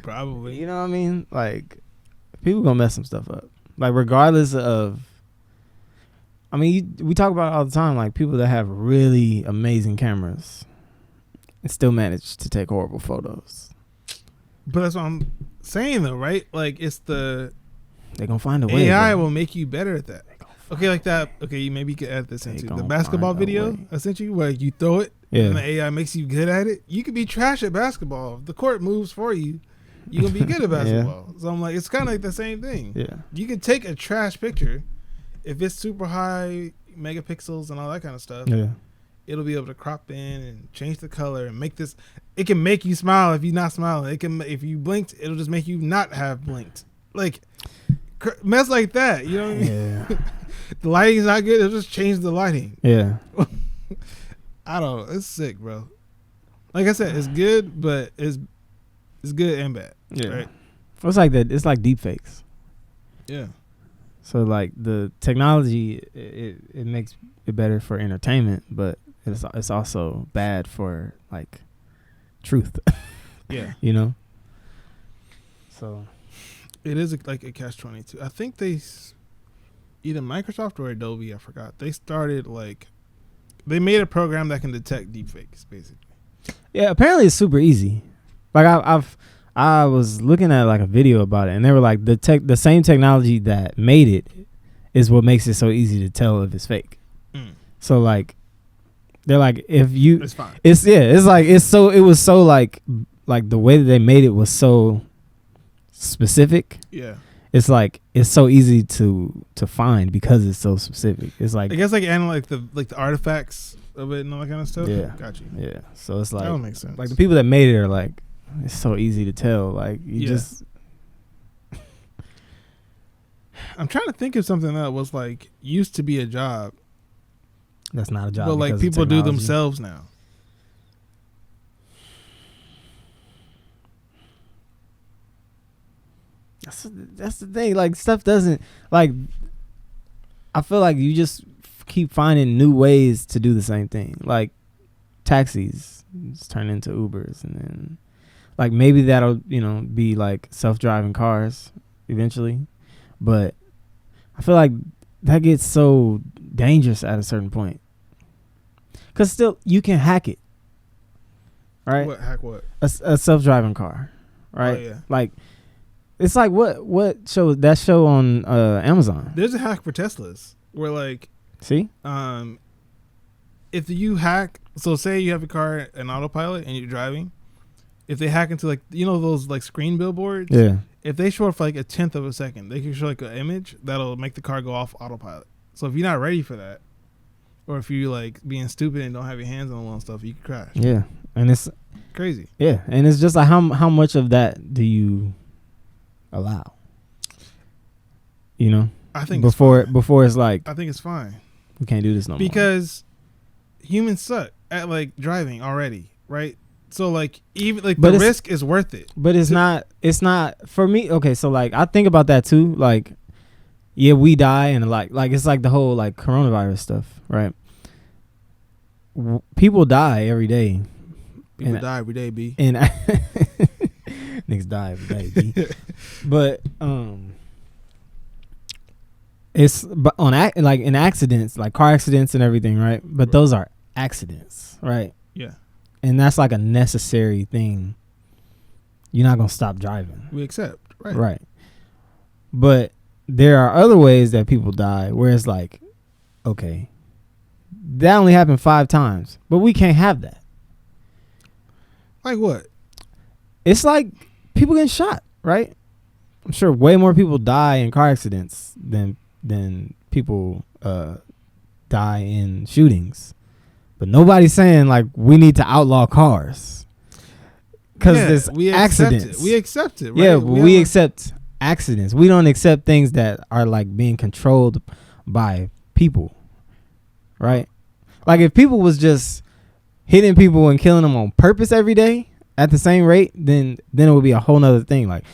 Probably. You know what I mean? Like people gonna mess some stuff up. Like regardless of, I mean, we talk about it all the time. Like people that have really amazing cameras and still manage to take horrible photos. But that's what I'm saying though, right? Like it's the they're gonna find a way. AI will make you better at that. Okay, like that. Okay, maybe you could add this into the basketball video I sent you, where you throw it and the AI makes you good at it. You could be trash at basketball. If the court moves for you, you can be good at basketball. So I'm like, it's kind of like the same thing. Yeah, you can take a trash picture if it's super high megapixels and all that kind of stuff. Yeah, it'll be able to crop in and change the color and make this. It can make you smile if you're not smiling. It can, if you blinked, it'll just make you not have blinked. Like mess like that. You know what I mean? Yeah. The lighting's not good. It'll just change the lighting. Yeah. I don't know. It's sick, bro. Like I said, it's good, but it's good and bad. Yeah. Right? It's like that. It's like deep fakes. Yeah. So like the technology, it makes it better for entertainment, but it's also bad for like truth. Yeah. You know. So. It is like a catch-22. I think they. Either Microsoft or Adobe, I forgot. They started they made a program that can detect deepfakes, basically. Yeah, apparently it's super easy. Like I was looking at like a video about it, and they were like the same technology that made it is what makes it so easy to tell if it's fake. So like they're like if you, it's fine. It's like it was so like the way that they made it was so specific. Yeah. It's like it's so easy to find because it's so specific. It's like I guess like analyze the artifacts of it and all that kind of stuff. Yeah, got you. Yeah, so it's like that makes sense. Like the people that made it are like it's so easy to tell. Like you just. I'm trying to think of something that was like used to be a job. That's not a job. But like people do themselves now. That's the thing. Like stuff doesn't like. I feel like you just keep finding new ways to do the same thing. Like taxis just turn into Ubers, and then like maybe that'll be like self-driving cars eventually. But I feel like that gets so dangerous at a certain point. Cause still you can hack it, right? What hack what? A self-driving car, right? Oh, yeah. Like. It's like what show that show on Amazon? There's a hack for Teslas where like if you hack, so say you have a car in autopilot and you're driving, if they hack into like those like screen billboards, if they show up for like a 1/10 of a second, they can show like an image that'll make the car go off autopilot. So if you're not ready for that, or if you like being stupid and don't have your hands on the wheel and stuff, you can crash. Yeah, and it's crazy. Yeah, and it's just like how much of that do you allow? I think before it's like I think it's fine. We can't do this no more because humans suck at like driving already, right? So like even like the risk is worth it. But it's not for me. Okay, so like I think about that too. Like, yeah, we die and like it's like the whole like coronavirus stuff, right? People die every day. People die every day, B. And niggas die every day, B. But it's like in accidents, like car accidents and everything, right? But those are accidents, right? Yeah. And that's like a necessary thing. You're not gonna stop driving. We accept, right? Right. But there are other ways that people die where it's like, okay, that only happened 5 times, but we can't have that. Like what? It's like people getting shot, right? I'm sure way more people die in car accidents than people die in shootings. But nobody's saying like we need to outlaw cars because there's accidents. We accept it. Right? Yeah, we accept accidents. We don't accept things that are like being controlled by people, right? Like if people was just hitting people and killing them on purpose every day at the same rate, then it would be a whole nother thing. Like,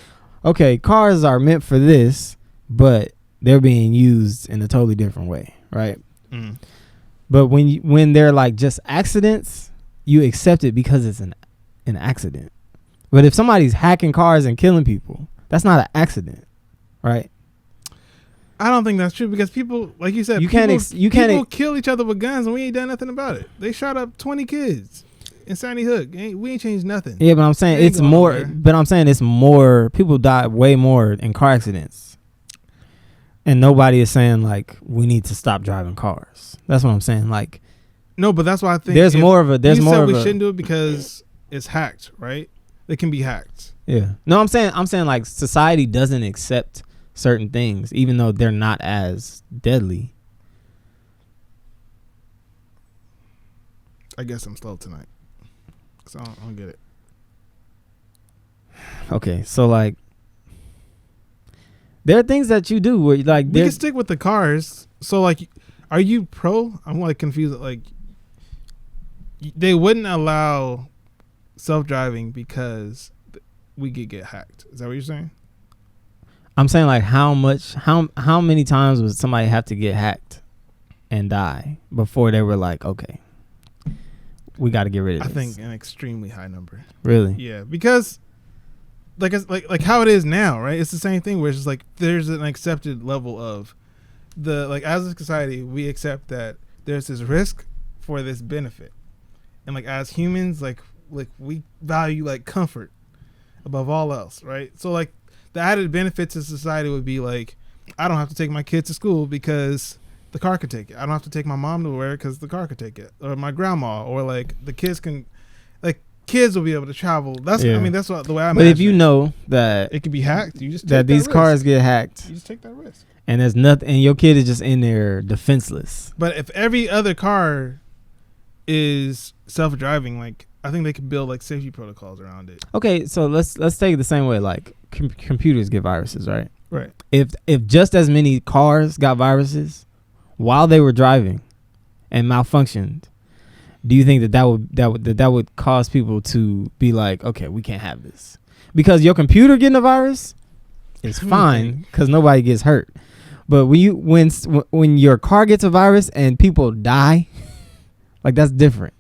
okay, cars are meant for this, but they're being used in a totally different way, right? Mm. But when they're like just accidents, you accept it because it's an accident. But if somebody's hacking cars and killing people, that's not an accident, right? I don't think that's true because people, like you said, people kill each other with guns and we ain't done nothing about it. They shot up 20 kids in Sandy Hook. We ain't changed nothing. Yeah, but I'm saying it's more. Nowhere. But I'm saying it's more. People die way more in car accidents, and nobody is saying like we need to stop driving cars. That's what I'm saying. Like, no, but that's why I think there's more of a. There's more. We shouldn't do it because it's hacked, right? It can be hacked. Yeah. No, I'm saying like society doesn't accept certain things, even though they're not as deadly. I guess I'm slow tonight, so I don't get it. Okay, so like, there are things that you do where like we can stick with the cars. So like, are you pro? I'm like confused. Like, they wouldn't allow self-driving because we could get hacked. Is that what you're saying? I'm saying like how many times would somebody have to get hacked and die before they were like, okay, we got to get rid of this? I think an extremely high number. Really? Yeah, because like how it is now, right? It's the same thing where it's just like there's an accepted level of the like as a society we accept that there's this risk for this benefit, and like as humans like we value like comfort above all else, right? So like the added benefit to society would be like I don't have to take my kid to school because the car could take it. I don't have to take my mom to work because the car could take it, or my grandma, or like the kids can, like kids will be able to travel. That's I mean that's what the way I. But if you know that it could be hacked, you just that these cars get hacked, you just take that risk. And there's nothing, and your kid is just in there defenseless. But if every other car is self-driving, like I think they could build like safety protocols around it. Okay, so let's take it the same way. Like computers get viruses, right? Right. If just as many cars got viruses while they were driving and malfunctioned, do you think that would cause people to be like, okay, we can't have this because your computer getting a virus is fine because nobody gets hurt, but when your car gets a virus and people die, like that's different.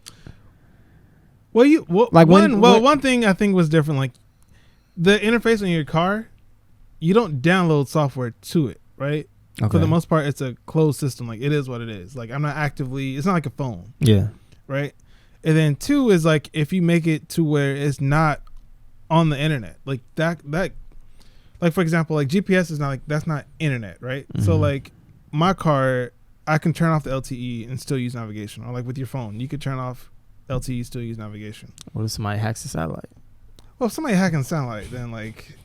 Well, one thing I think was different, like the interface on your car, you don't download software to it, right? Okay. For the most part, it's a closed system. Like it is what it is. Like I'm not actively. It's not like a phone. Yeah. Right. And then 2 is like if you make it to where it's not on the internet, like that. Like for example, like GPS is not like that's not internet, right? Mm-hmm. So like my car, I can turn off the LTE and still use navigation, or like with your phone, you could turn off LTE, still use navigation. What if somebody hacks the satellite? Well, if somebody hacking the satellite, then like,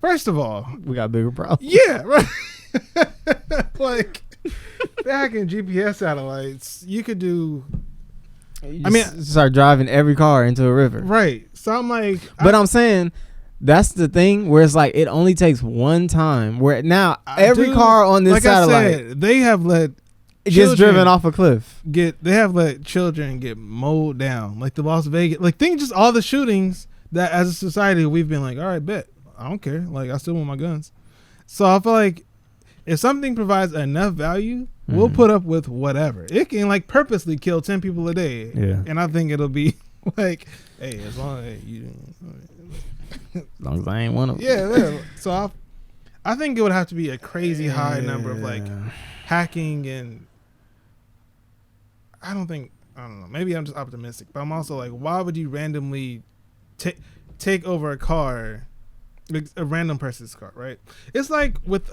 first of all, we got bigger problems. Yeah, right. Like they're hacking GPS satellites. You could do. Start driving every car into a river. Right. So I'm like, I'm saying that's the thing where it's like it only takes one time. Where now every car on this satellite, they have let gets driven off a cliff. They have like children get mowed down, like the Las Vegas. Like think just all the shootings that as a society we've been like, all right, bet I don't care. Like I still want my guns. So I feel like if something provides enough value, we'll put up with whatever. It can like purposely kill 10 people a day, and I think it'll be like, hey, as long as I ain't one of them. Yeah. So I think it would have to be a crazy high number of like hacking, and I don't know. Maybe I'm just optimistic, but I'm also like, why would you randomly take over a car, like a random person's car, right? It's like with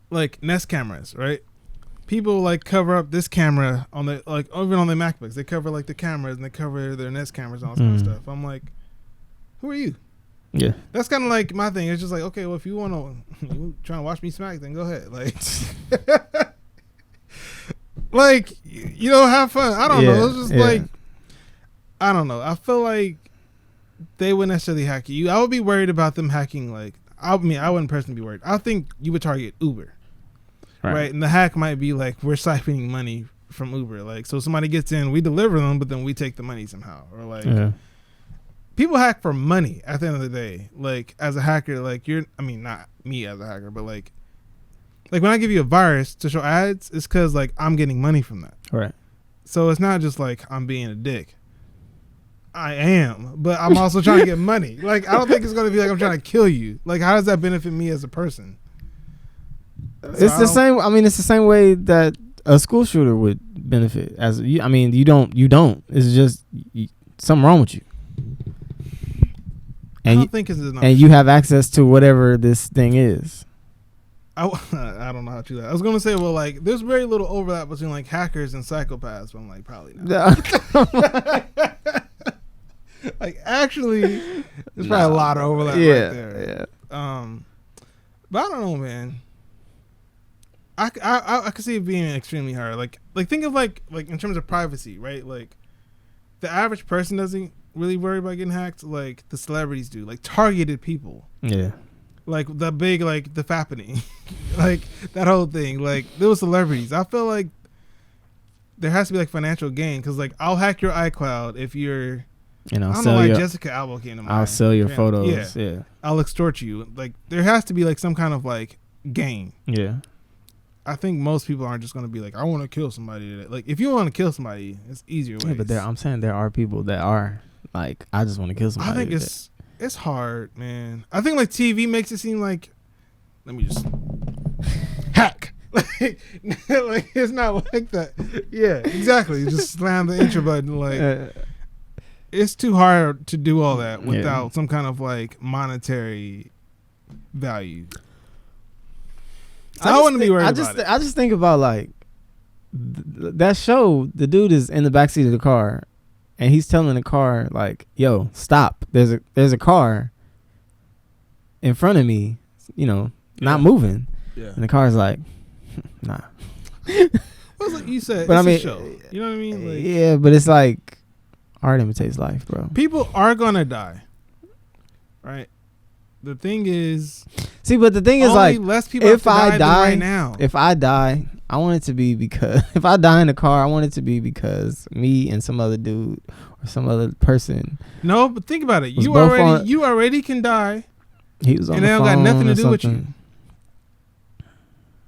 like Nest cameras, right? People like cover up this camera on the like even on their MacBooks. They cover like the cameras and they cover their Nest cameras and all this kind of stuff. I'm like, who are you? Yeah, that's kind of like my thing. It's just like, okay, well, if you want to, you trying to watch me smack, then go ahead. Like, like have fun. I don't know. It's just like, I don't know. I feel like they wouldn't necessarily hack you. I would be worried about them hacking. Like, I wouldn't personally be worried. I think you would target Uber. Right. And the hack might be like, we're siphoning money from Uber. Like, so somebody gets in, we deliver them, but then we take the money somehow. Or like, people hack for money at the end of the day. Like, as a hacker, like not me as a hacker, but like when I give you a virus to show ads, it's because like I'm getting money from that. Right. So it's not just like I'm being a dick. I am, but I'm also trying to get money. Like, I don't think it's going to be like I'm trying to kill you. Like, how does that benefit me as a person? It's the same. I mean, it's the same way that a school shooter would benefit. As you, I mean, you don't. It's just something wrong with you. And I don't think it's enough. And you have access to whatever this thing is. I don't know how to do that. I was going to say, well, like, there's very little overlap between like hackers and psychopaths, but I'm like, probably not. Like, actually, there's probably a lot of overlap right there. Yeah. But I don't know, man. I could see it being extremely hard. Like think of like in terms of privacy, right? Like the average person doesn't really worry about getting hacked. Like the celebrities do, like targeted people. Yeah. Like the big, like the fappening, like that whole thing. Like those celebrities. I feel like there has to be like financial gain because like I'll hack your iCloud if you're. I don't know why Jessica Alba came to mind. I'll sell your photos. Yeah. I'll extort you. Like there has to be like some kind of like gain. Yeah. I think most people aren't just going to be like, I want to kill somebody today. Like, if you want to kill somebody, it's easier ways. Yeah, but I'm saying there are people that are like, I just want to kill somebody. I think it's hard, man. I think like TV makes it seem like, let me just hack. Like it's not like that. Yeah, exactly. You just slam the intro button. Like, it's too hard to do all that without some kind of like monetary value. So I wouldn't be worried about it. I just think about like that show. The dude is in the backseat of the car, and he's telling the car like, "Yo, stop! There's a car in front of me, not moving." Yeah. And the car's like, "Nah." Well, like you said, but it's a show. You know what I mean? Like, yeah, but it's like art imitates life, bro. People are gonna die, right? The thing is, but the thing is, like, less people if I die right now. If I die, I want it to be because if I die in the car, I want it to be because me and some other dude or some other person. No, but think about it. You already can die. He was on and the they don't got nothing to do with you,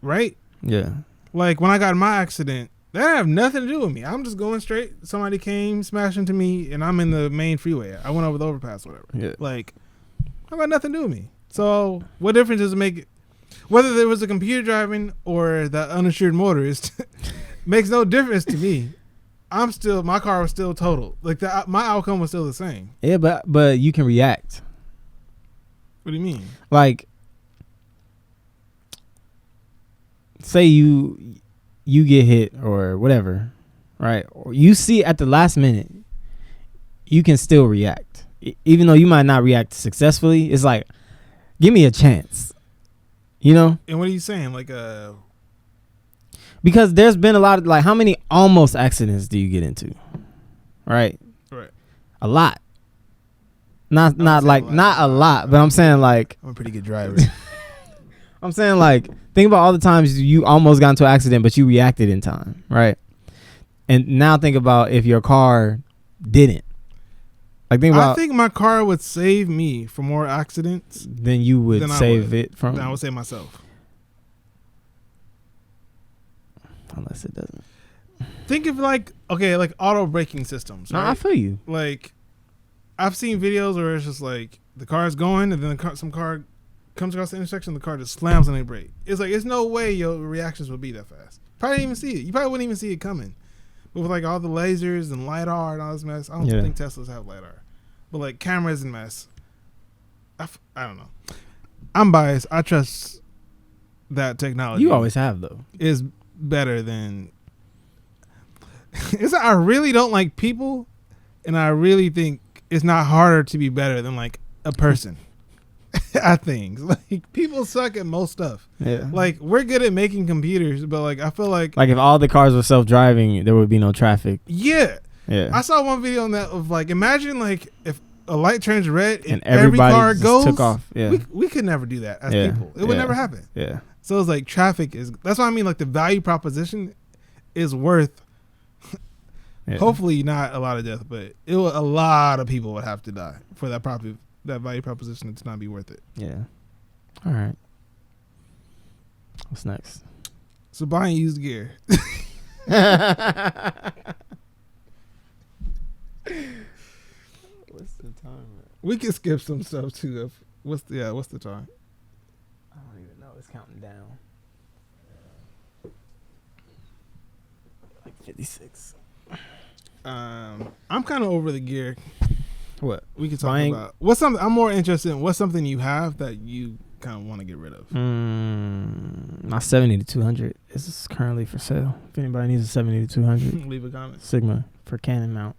right? Yeah. Like when I got in my accident, that didn't have nothing to do with me. I'm just going straight. Somebody came, smashed into me, and I'm in the main freeway. I went over the overpass, or whatever. Yeah. Like. I got nothing to do with me. So what difference does it make? Whether there was a computer driving or the uninsured motorist makes no difference to me. My car was still totaled. Like my outcome was still the same. Yeah, but you can react. What do you mean? Like, say you get hit or whatever, right? Or you see at the last minute, you can still react. Even though you might not react successfully, it's like, give me a chance, And what are you saying? Like, because there's been a lot of like, how many almost accidents do you get into? Right. A lot. Not a lot, but I'm saying like, I'm a pretty good driver. I'm saying, like, think about all the times you almost got into an accident, but you reacted in time, right? And now think about if your car didn't. Like, I think my car would save me from more accidents than you would save it from. Then I would save myself. Unless it doesn't. Think of like auto braking systems. No, right? I feel you. Like, I've seen videos where it's just like the car is going and then some car comes across the intersection, the car just slams on a brake. It's like, there's no way your reactions would be that fast. Probably didn't even see it. You probably wouldn't even see it coming. But with like all the lasers and LiDAR and all this mess, I don't think Teslas have LiDAR. But like cameras and mess, I don't know. I'm biased. I trust that technology. You always have, though. Is better than. I really don't like people, and I really think it's not harder to be better than like a person at things. Like, people suck at most stuff. Yeah. Like, we're good at making computers, but like I feel like if all the cars were self-driving, there would be no traffic. Yeah. Yeah. I saw one video on that of like, imagine like if a light turns red and every car goes, took off. Yeah. We could never do that as people. It would never happen. Yeah. So it's like traffic is. That's what I mean. Like, the value proposition is worth. Hopefully not a lot of death, but a lot of people would have to die for that value proposition to not be worth it. Yeah. All right. What's next? So buying used gear. What's the time? We can skip some stuff too. What's the time? I don't even know. It's counting down. Like 56. I'm kind of over the gear. What we can talk about? What's something I'm more interested in? What's something you have that you kind of want to get rid of? My 70 to 200 is currently for sale. If anybody needs a 70 to 200, leave a comment. Sigma for Canon mount.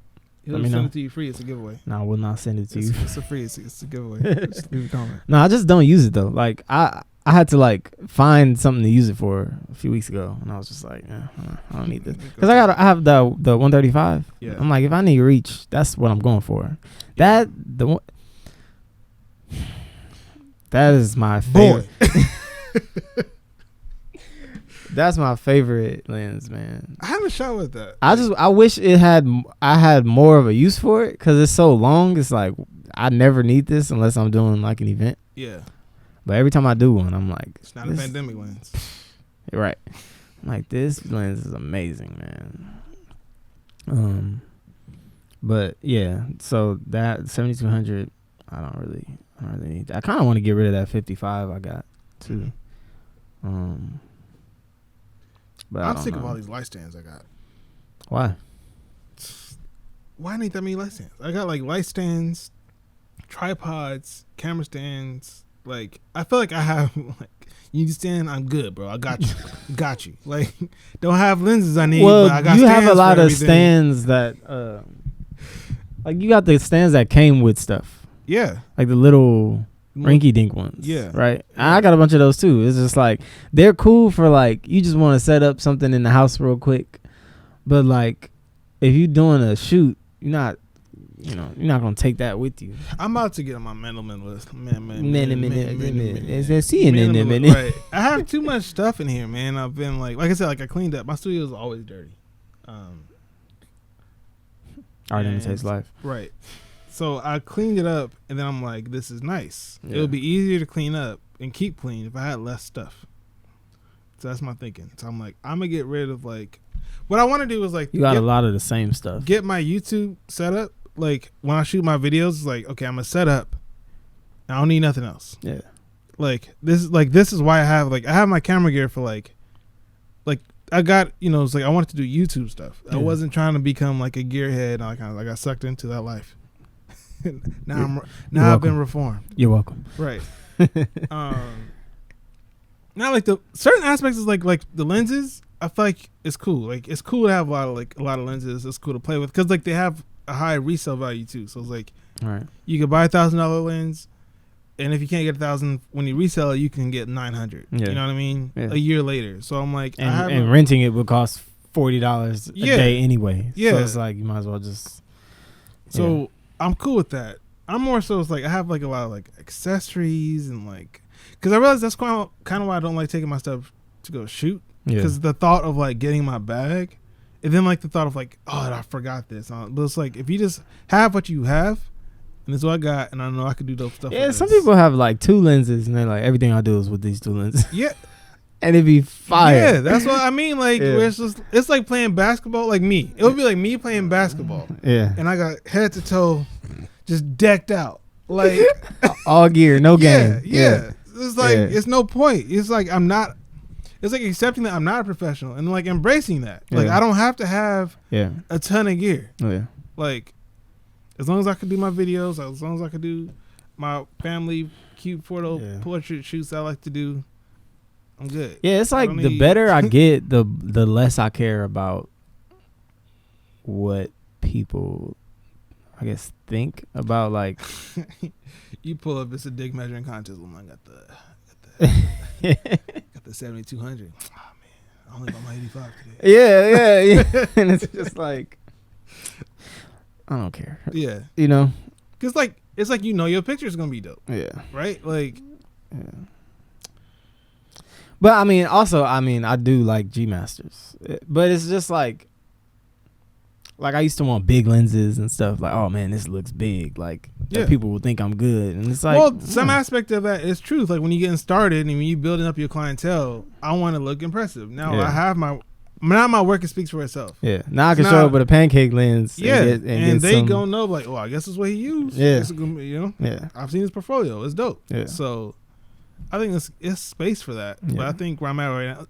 Let me send it to you free. It's a giveaway. No, I will not send it to you. It's a free. It's a giveaway. Just leave a comment. No, I just don't use it though. Like, I had to like find something to use it for a few weeks ago, and I was just like, I don't need this because I have the 135. Yeah. I'm like, if I need reach, that's what I'm going for. That is my favorite. That's my favorite lens, man. I haven't shot with that. I wish I had more of a use for it because it's so long. It's like I never need this unless I'm doing like an event. Yeah. But every time I do one, I'm like, it's not a pandemic lens. Right. I'm like, this lens is amazing, man. But yeah, so that 7200, I don't really need that. I kind of want to get rid of that 55 I got too. But I'm sick of all these light stands I got. Why? Why need that many light stands? I got like light stands, tripods, camera stands. Like, I feel like I have like, you stand, I'm good, bro. I got you. Got you. Like, don't have lenses I need, but I got stands. You have a lot of stands that like, you got the stands that came with stuff. Yeah. Like the little rinky dink ones. Yeah. Right? I got a bunch of those too. It's just like, they're cool for like, you just want to set up something in the house real quick. But like, if you're doing a shoot, you're not gonna take that with you. I'm about to get on my mental list. Right. I have too much stuff in here, man. I've been like I said, like I cleaned up. My studio is always dirty. Art imitates life. Right. So I cleaned it up, and then I'm like, this is nice. Yeah. It would be easier to clean up and keep clean if I had less stuff. So that's my thinking. So I'm like, I'm gonna get rid of like, what I want to do is like, you got a lot of the same stuff. Get my YouTube set up. Like, when I shoot my videos, it's like, okay, I'm gonna set up. I don't need nothing else. Yeah. Like this is why I have my camera gear for like I got, it's like I wanted to do YouTube stuff. Yeah. I wasn't trying to become like a gearhead. And I kind of like, I got sucked into that life. Now I've been reformed. You're welcome. Right. Now like the certain aspects is like the lenses. I feel like it's cool. Like, it's cool to have a lot of lenses. It's cool to play with because like they have a high resale value too. So it's like, all right, you could buy $1,000 lens, and if you can't get 1,000 when you resell it, you can get 900. Yeah. You know what I mean? Yeah. A year later. So I'm like, and renting it would cost $40 a day anyway. Yeah. So it's like, you might as well just. So I'm cool with that. I'm more so, it's like I have like a lot of like accessories and like because I realized that's kind of why I don't like taking my stuff to go shoot. Because the thought of like getting my bag, and then like the thought of like, oh, I forgot this. But it's like if you just have what you have, and this is what I got, and I know I could do dope stuff. Yeah, some people have like 2 lenses, and they're like, everything I do is with these 2 lenses. Yeah. And it'd be fire. Yeah, that's what I mean. Like, where it's like playing basketball. Like me, it would be like me playing basketball. Yeah, and I got head to toe, just decked out, like all gear, no game. Yeah. It's like it's no point. It's like I'm not. It's like accepting that I'm not a professional and like embracing that. Like I don't have to have a ton of gear. Like as long as I can do my videos, as long as I can do my family cute photo portrait shoots I like to do, I'm good. Yeah, it's like the better I get, the less I care about what people, I guess, think about. Like, you pull up, it's a dick measuring contest. I got the 7200. Oh man, I only bought my 85 today. Yeah. And it's just like, I don't care. Yeah, you know, because like it's like your picture's gonna be dope. Yeah. Right. Like. Yeah. But I do like G Masters, but it's just like I used to want big lenses and stuff. Like, oh man, this looks big. Like people will think I'm good, and it's like, well, some aspect of that is truth. Like when you're getting started and when you're building up your clientele, I want to look impressive. Now I have my work speaks for itself. Yeah, now I can show up with a pancake lens. Yeah, and they gonna know like, oh, I guess this is what he used. Yeah, I've seen his portfolio. It's dope. Yeah, so. I think it's space for that, but I think where I'm at right now,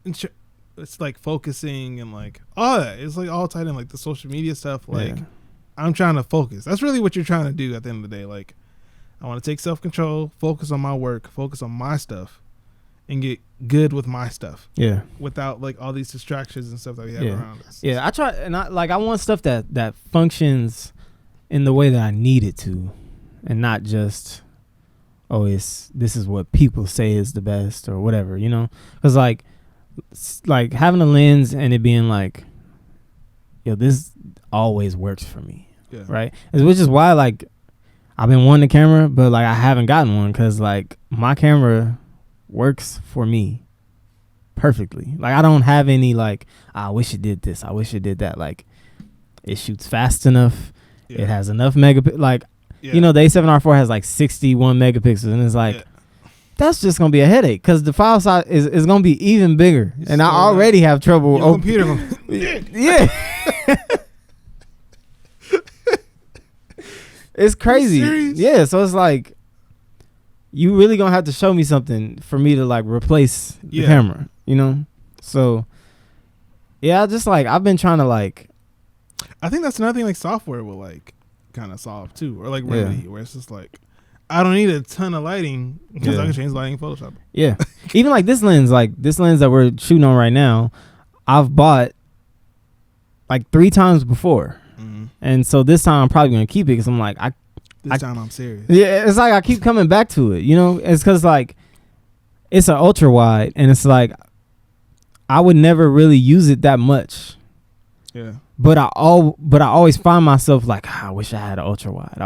it's like focusing and like all that. It's like all tied in, like the social media stuff. Like I'm trying to focus. That's really what you're trying to do at the end of the day. Like I want to take self-control, focus on my work, focus on my stuff, and get good with my stuff. Yeah, without like all these distractions and stuff that we have around us. Yeah, I try, and I want stuff that functions in the way that I need it to, and not just. Oh, this is what people say is the best or whatever, you know? Because, like having a lens and it being like, yo, this always works for me, right? Which is why, like, I've been wanting a camera, but, like, I haven't gotten one because, like, my camera works for me perfectly. Like, I don't have any, like, I wish it did this. I wish it did that. Like, it shoots fast enough. It has enough megapixels. Like, you know, the A7R4 has like 61 megapixels, and it's like, that's just going to be a headache because the file size is going to be even bigger. And I already have trouble. Your computer. Yeah. It's crazy. Yeah. So it's like, you really going to have to show me something for me to like replace the camera, you know? So, yeah, just like, I've been trying to like. I think that's another thing like software will like. Kind of solve too, or like remedy, where it's just like I don't need a ton of lighting because I can change lighting in Photoshop. Yeah, even like this lens that we're shooting on right now, I've bought like 3 times before, and so this time I'm probably gonna keep it because I'm like this time I'm serious. Yeah, it's like I keep coming back to it, you know. It's because like it's an ultra wide, and it's like I would never really use it that much. Yeah. But I always find myself like, I wish I had an ultra wide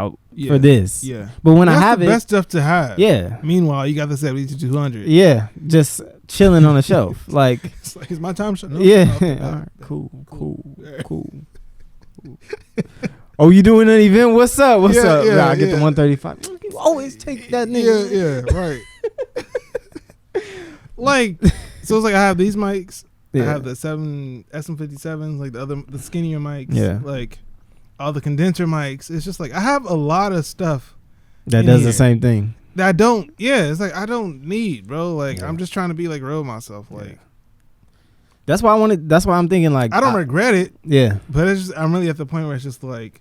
for this. Yeah. But when I have the best stuff to have. Yeah. Meanwhile, you got the 7200. Yeah. Just chilling on the shelf. Like it's my time. No, yeah. All right. Cool. Oh, you doing an event? What's up? What's up? Yeah, I get the 135. You always take that nigga. Yeah. Right. Like, so it's like I have these mics. I have the SM57s, like the skinnier mics. Yeah. Like all the condenser mics. It's just like I have a lot of stuff that does the same thing. That I don't. Yeah, it's like I don't need, bro. Like I'm just trying to be like real with myself. Like that's why I'm thinking like I don't regret it. Yeah. But it's just I'm really at the point where it's just like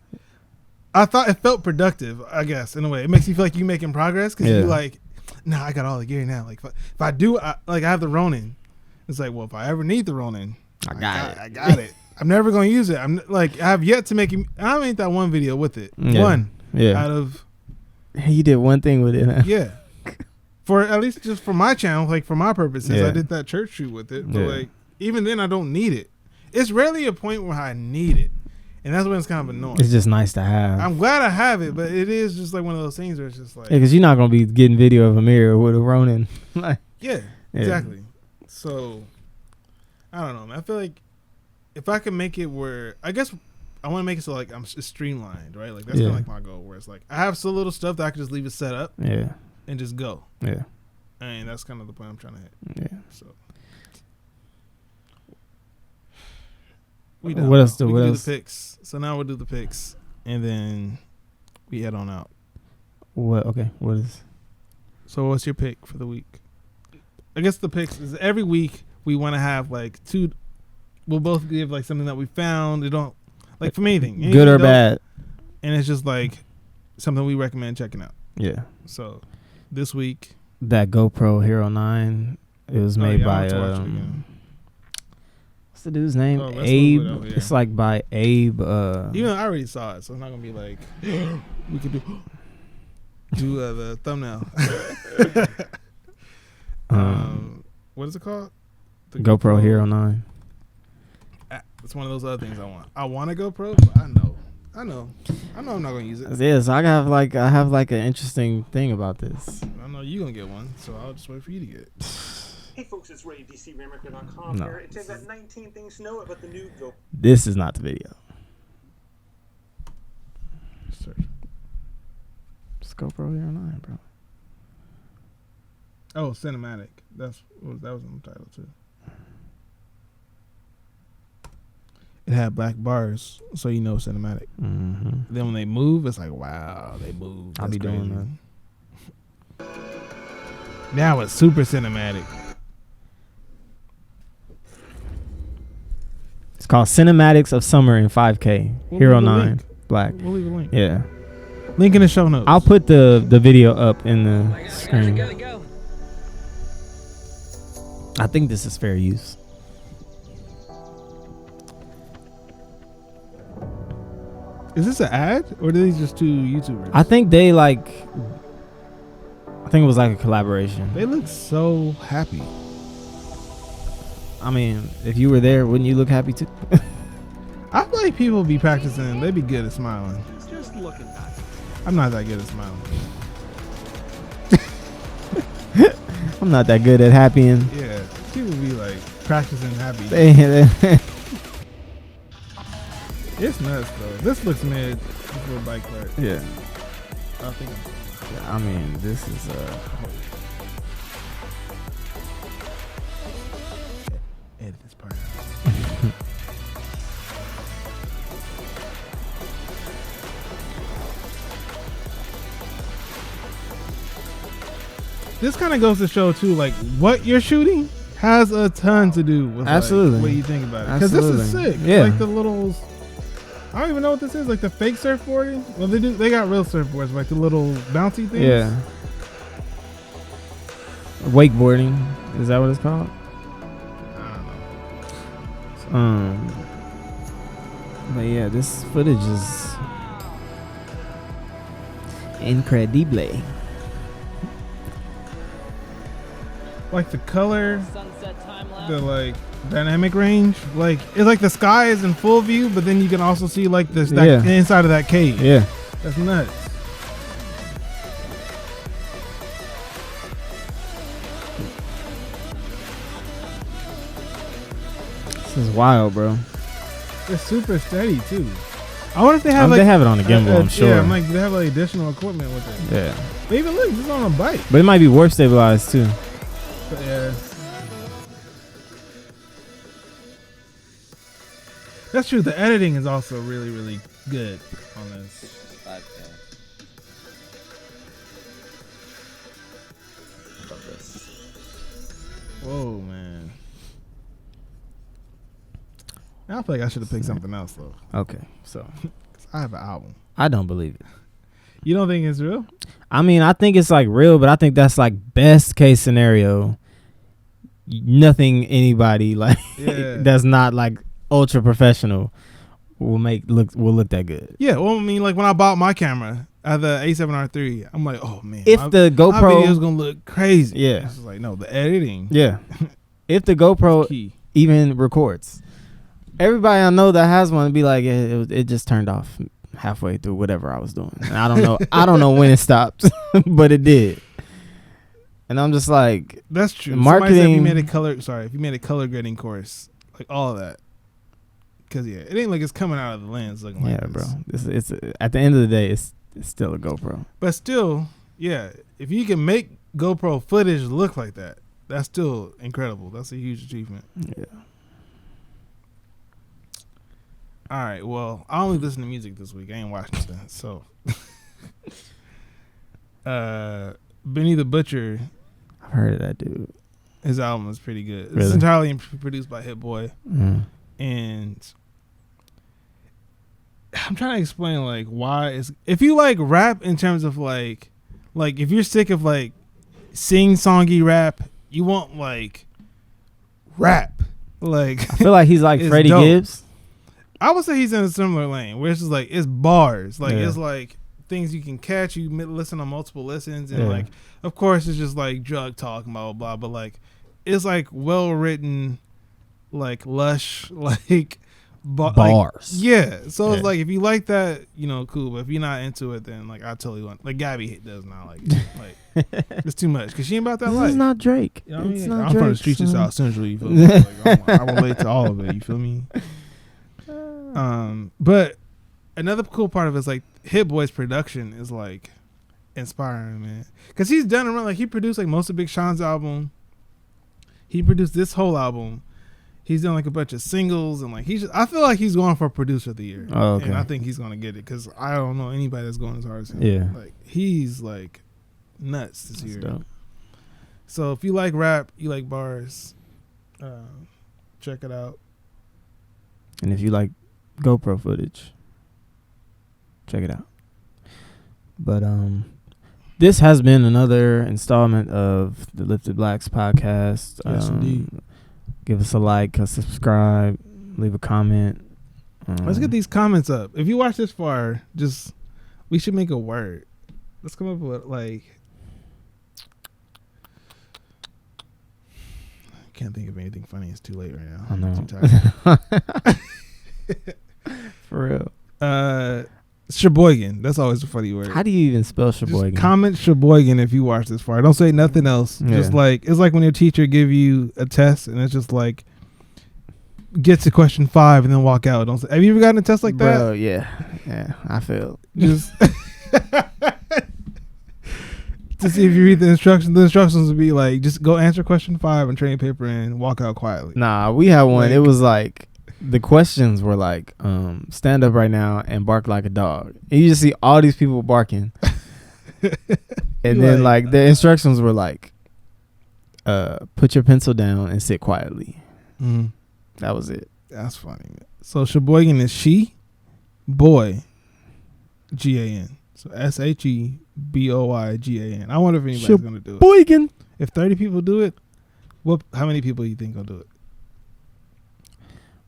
I thought it felt productive. I guess in a way it makes you feel like you're making progress because you like, nah, I got all the gear now. Like if I do, I have the Ronin. It's like, well, if I ever need the Ronin, I got it. I'm never going to use it. I'm like, I have yet to make it. I made that one video with it. One out of. You did one thing with it. Huh? Yeah. For at least just for my channel, like for my purposes, I did that church shoot with it. But like, even then, I don't need it. It's rarely a point where I need it. And that's when it's kind of annoying. It's just nice to have. I'm glad I have it, but it is just like one of those things where it's just like... Yeah, because you're not going to be getting video of a mirror with a Ronin. Yeah, exactly. So, I don't know, man. I feel like if I can make it where... I guess I want to make it so like it's streamlined, right? Like that's kind of like my goal, where it's like I have so little stuff that I can just leave it set up and just go. Yeah. And that's kind of the point I'm trying to hit. Yeah. So... What else? We do the picks. So now we'll do the picks, and then we head on out. What? Okay. What is? So what's your pick for the week? I guess the picks is every week we want to have like two. We'll both give like something that we found. It don't like from anything good or bad, and it's just like something we recommend checking out. Yeah. So this week, that GoPro Hero 9. It was made by. The dude's name Abe. It's like by Abe. Even I already saw it, so it's not gonna be like we could do the thumbnail. What is it called? The GoPro Hero 9. It's one of those other things I want. I want a GoPro, but I know I'm not gonna use it. Yeah, so I have like an interesting thing about this. I know you're gonna get one, so I'll just wait for you to get it. Hey folks, it's RayDCRainmaker.com here. It says that 19 things to know about the new GoPro. This is not the video. Search. It's GoPro Hero 9, bro. Oh, cinematic. That was in the title too. It had black bars, so you know cinematic. Mm-hmm. Then when they move, it's like, wow, they move. I'll be doing that. Now it's super cinematic. It's called Cinematics of Summer in 5K. Hero 9 black. We'll leave a link. Yeah. Link in the show notes. I'll put the video up in the screen. I think this is fair use. Is this an ad or are these just two YouTubers? I think it was like a collaboration. They look so happy. I mean, if you were there, wouldn't you look happy too? I feel like people be practicing. They be good at smiling. Just looking nice. I'm not that good at smiling. I'm not that good at happying. Yeah, people be like practicing happy. It's nuts though. This looks mid. This little bike part. Yeah. I think. I mean, this is edit this part out. This kind of goes to show too, like what you're shooting has a ton to do with absolutely like, what you think about it. Because this is sick. Yeah. Like the little, I don't even know what this is. Like the fake surfboarding. Well, they got real surfboards, like the little bouncy things. Yeah. Wakeboarding, is that what it's called? I don't know. But yeah, this footage is incredible. Like the color, the like dynamic range, like it's like the sky is in full view, but then you can also see like this the inside of that cave. Yeah, that's nuts. This is wild, bro. It's super steady too. I wonder if they have they have it on the gimbal. I'm sure. Yeah, I'm like they have like additional equipment with it. Yeah. They even look. This is on a bike. But it might be warp stabilized too. But yeah. That's true. The editing is also really, really good on this. Whoa, man. I feel like I should have picked something else though. Okay, so I have an album. I don't believe it. You don't think it's real? I mean, I think it's like real, but I think that's like best case scenario. Nothing anybody like that's not like ultra professional will look that good. Yeah, well, I mean, like when I bought my camera, I had the A7R3. I'm like, oh man, if the GoPro my video's gonna look crazy. Yeah, it's like no, the editing. Yeah, if the GoPro even records, everybody I know that has one be like, it just turned off halfway through whatever I was doing. And I don't know when it stopped, but it did. And I'm just like, that's true. Marketing. If you made a color grading course, like all of that, because it ain't like it's coming out of the lens looking like bro. It's at the end of the day, it's still a GoPro. But still, if you can make GoPro footage look like that, that's still incredible. That's a huge achievement. Yeah. All right. Well, I only listen to music this week. I ain't watching that. So, Benny the Butcher. I've heard of that dude. His album is pretty good. Really? It's entirely produced by Hit Boy. And I'm trying to explain like why if you like rap in terms of like if you're sick of like sing-songy rap, you want like rap. Like I feel like he's like Freddie Gibbs. I would say he's in a similar lane where it's just like it's bars, like it's like things you can catch. You listen on multiple listens, and like of course it's just like drug talk, blah blah blah. But like it's like well written, like lush, like bars. Like, so it's like if you like that, cool. But if you're not into it, then like I totally want. Like Gabby does not like it. Like it's too much because she ain't about that life. It's not Drake. You know what it's I mean? not I'm Drake, from the streets of South Central. You feel me? Like, I relate to all of it. You feel me? But another cool part of it is like Hit Boy's production is like inspiring, man. Because he's done around like he produced like most of Big Sean's album. He produced this whole album. He's done like a bunch of singles and like I feel like he's going for producer of the year. Oh, okay. And I think he's gonna get it because I don't know anybody that's going as hard as him. Yeah. Like he's like nuts this year. Dope. So if you like rap, you like bars, check it out. And if you like GoPro footage, check it out. But this has been another installment of the Lifted Blacks podcast. Yes, indeed. Give us a like, a subscribe, leave a comment. Let's get these comments up. If you watch this far, we should make a word. Let's come up with like. I can't think of anything funny. It's too late right now. I know. I'm too tired. For real. Sheboygan. That's always a funny word. How do you even spell Sheboygan? Just comment Sheboygan if you watch this far. Don't say nothing else. Yeah. Just like it's like when your teacher give you a test and it's just like get to question 5 and then walk out. Don't say. Have you ever gotten a test like that? Bro, yeah. I failed. Just to see if you read the instructions. The instructions would be like just go answer question 5 and turn your paper in and walk out quietly. Nah, we had one. It was like. The questions were like, stand up right now and bark like a dog. And you just see all these people barking. And then like the instructions were like, put your pencil down and sit quietly. Mm-hmm. That was it. That's funny. So Sheboygan is she, boy, G-A-N. So SHEBOYGAN. I wonder if anybody's going to do it. Sheboygan. If 30 people do it, how many people do you think will do it?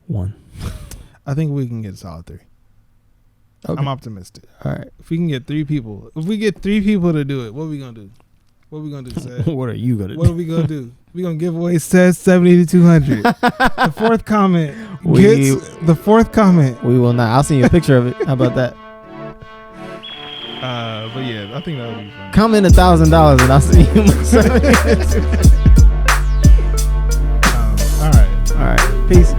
1. I think we can get a solid 3. Okay. I'm optimistic. All right. If we can get 3 people, to do it, what are we gonna do? What are we gonna do, Sed? What are you gonna do? What are we gonna do? We gonna give away Sed 70 to 200. The fourth comment gets the fourth comment. We will not. I'll send you a picture of it. How about that? But yeah, I think that would be fun. Comment $1,000 and I'll send you my 70. All right. All right. Peace.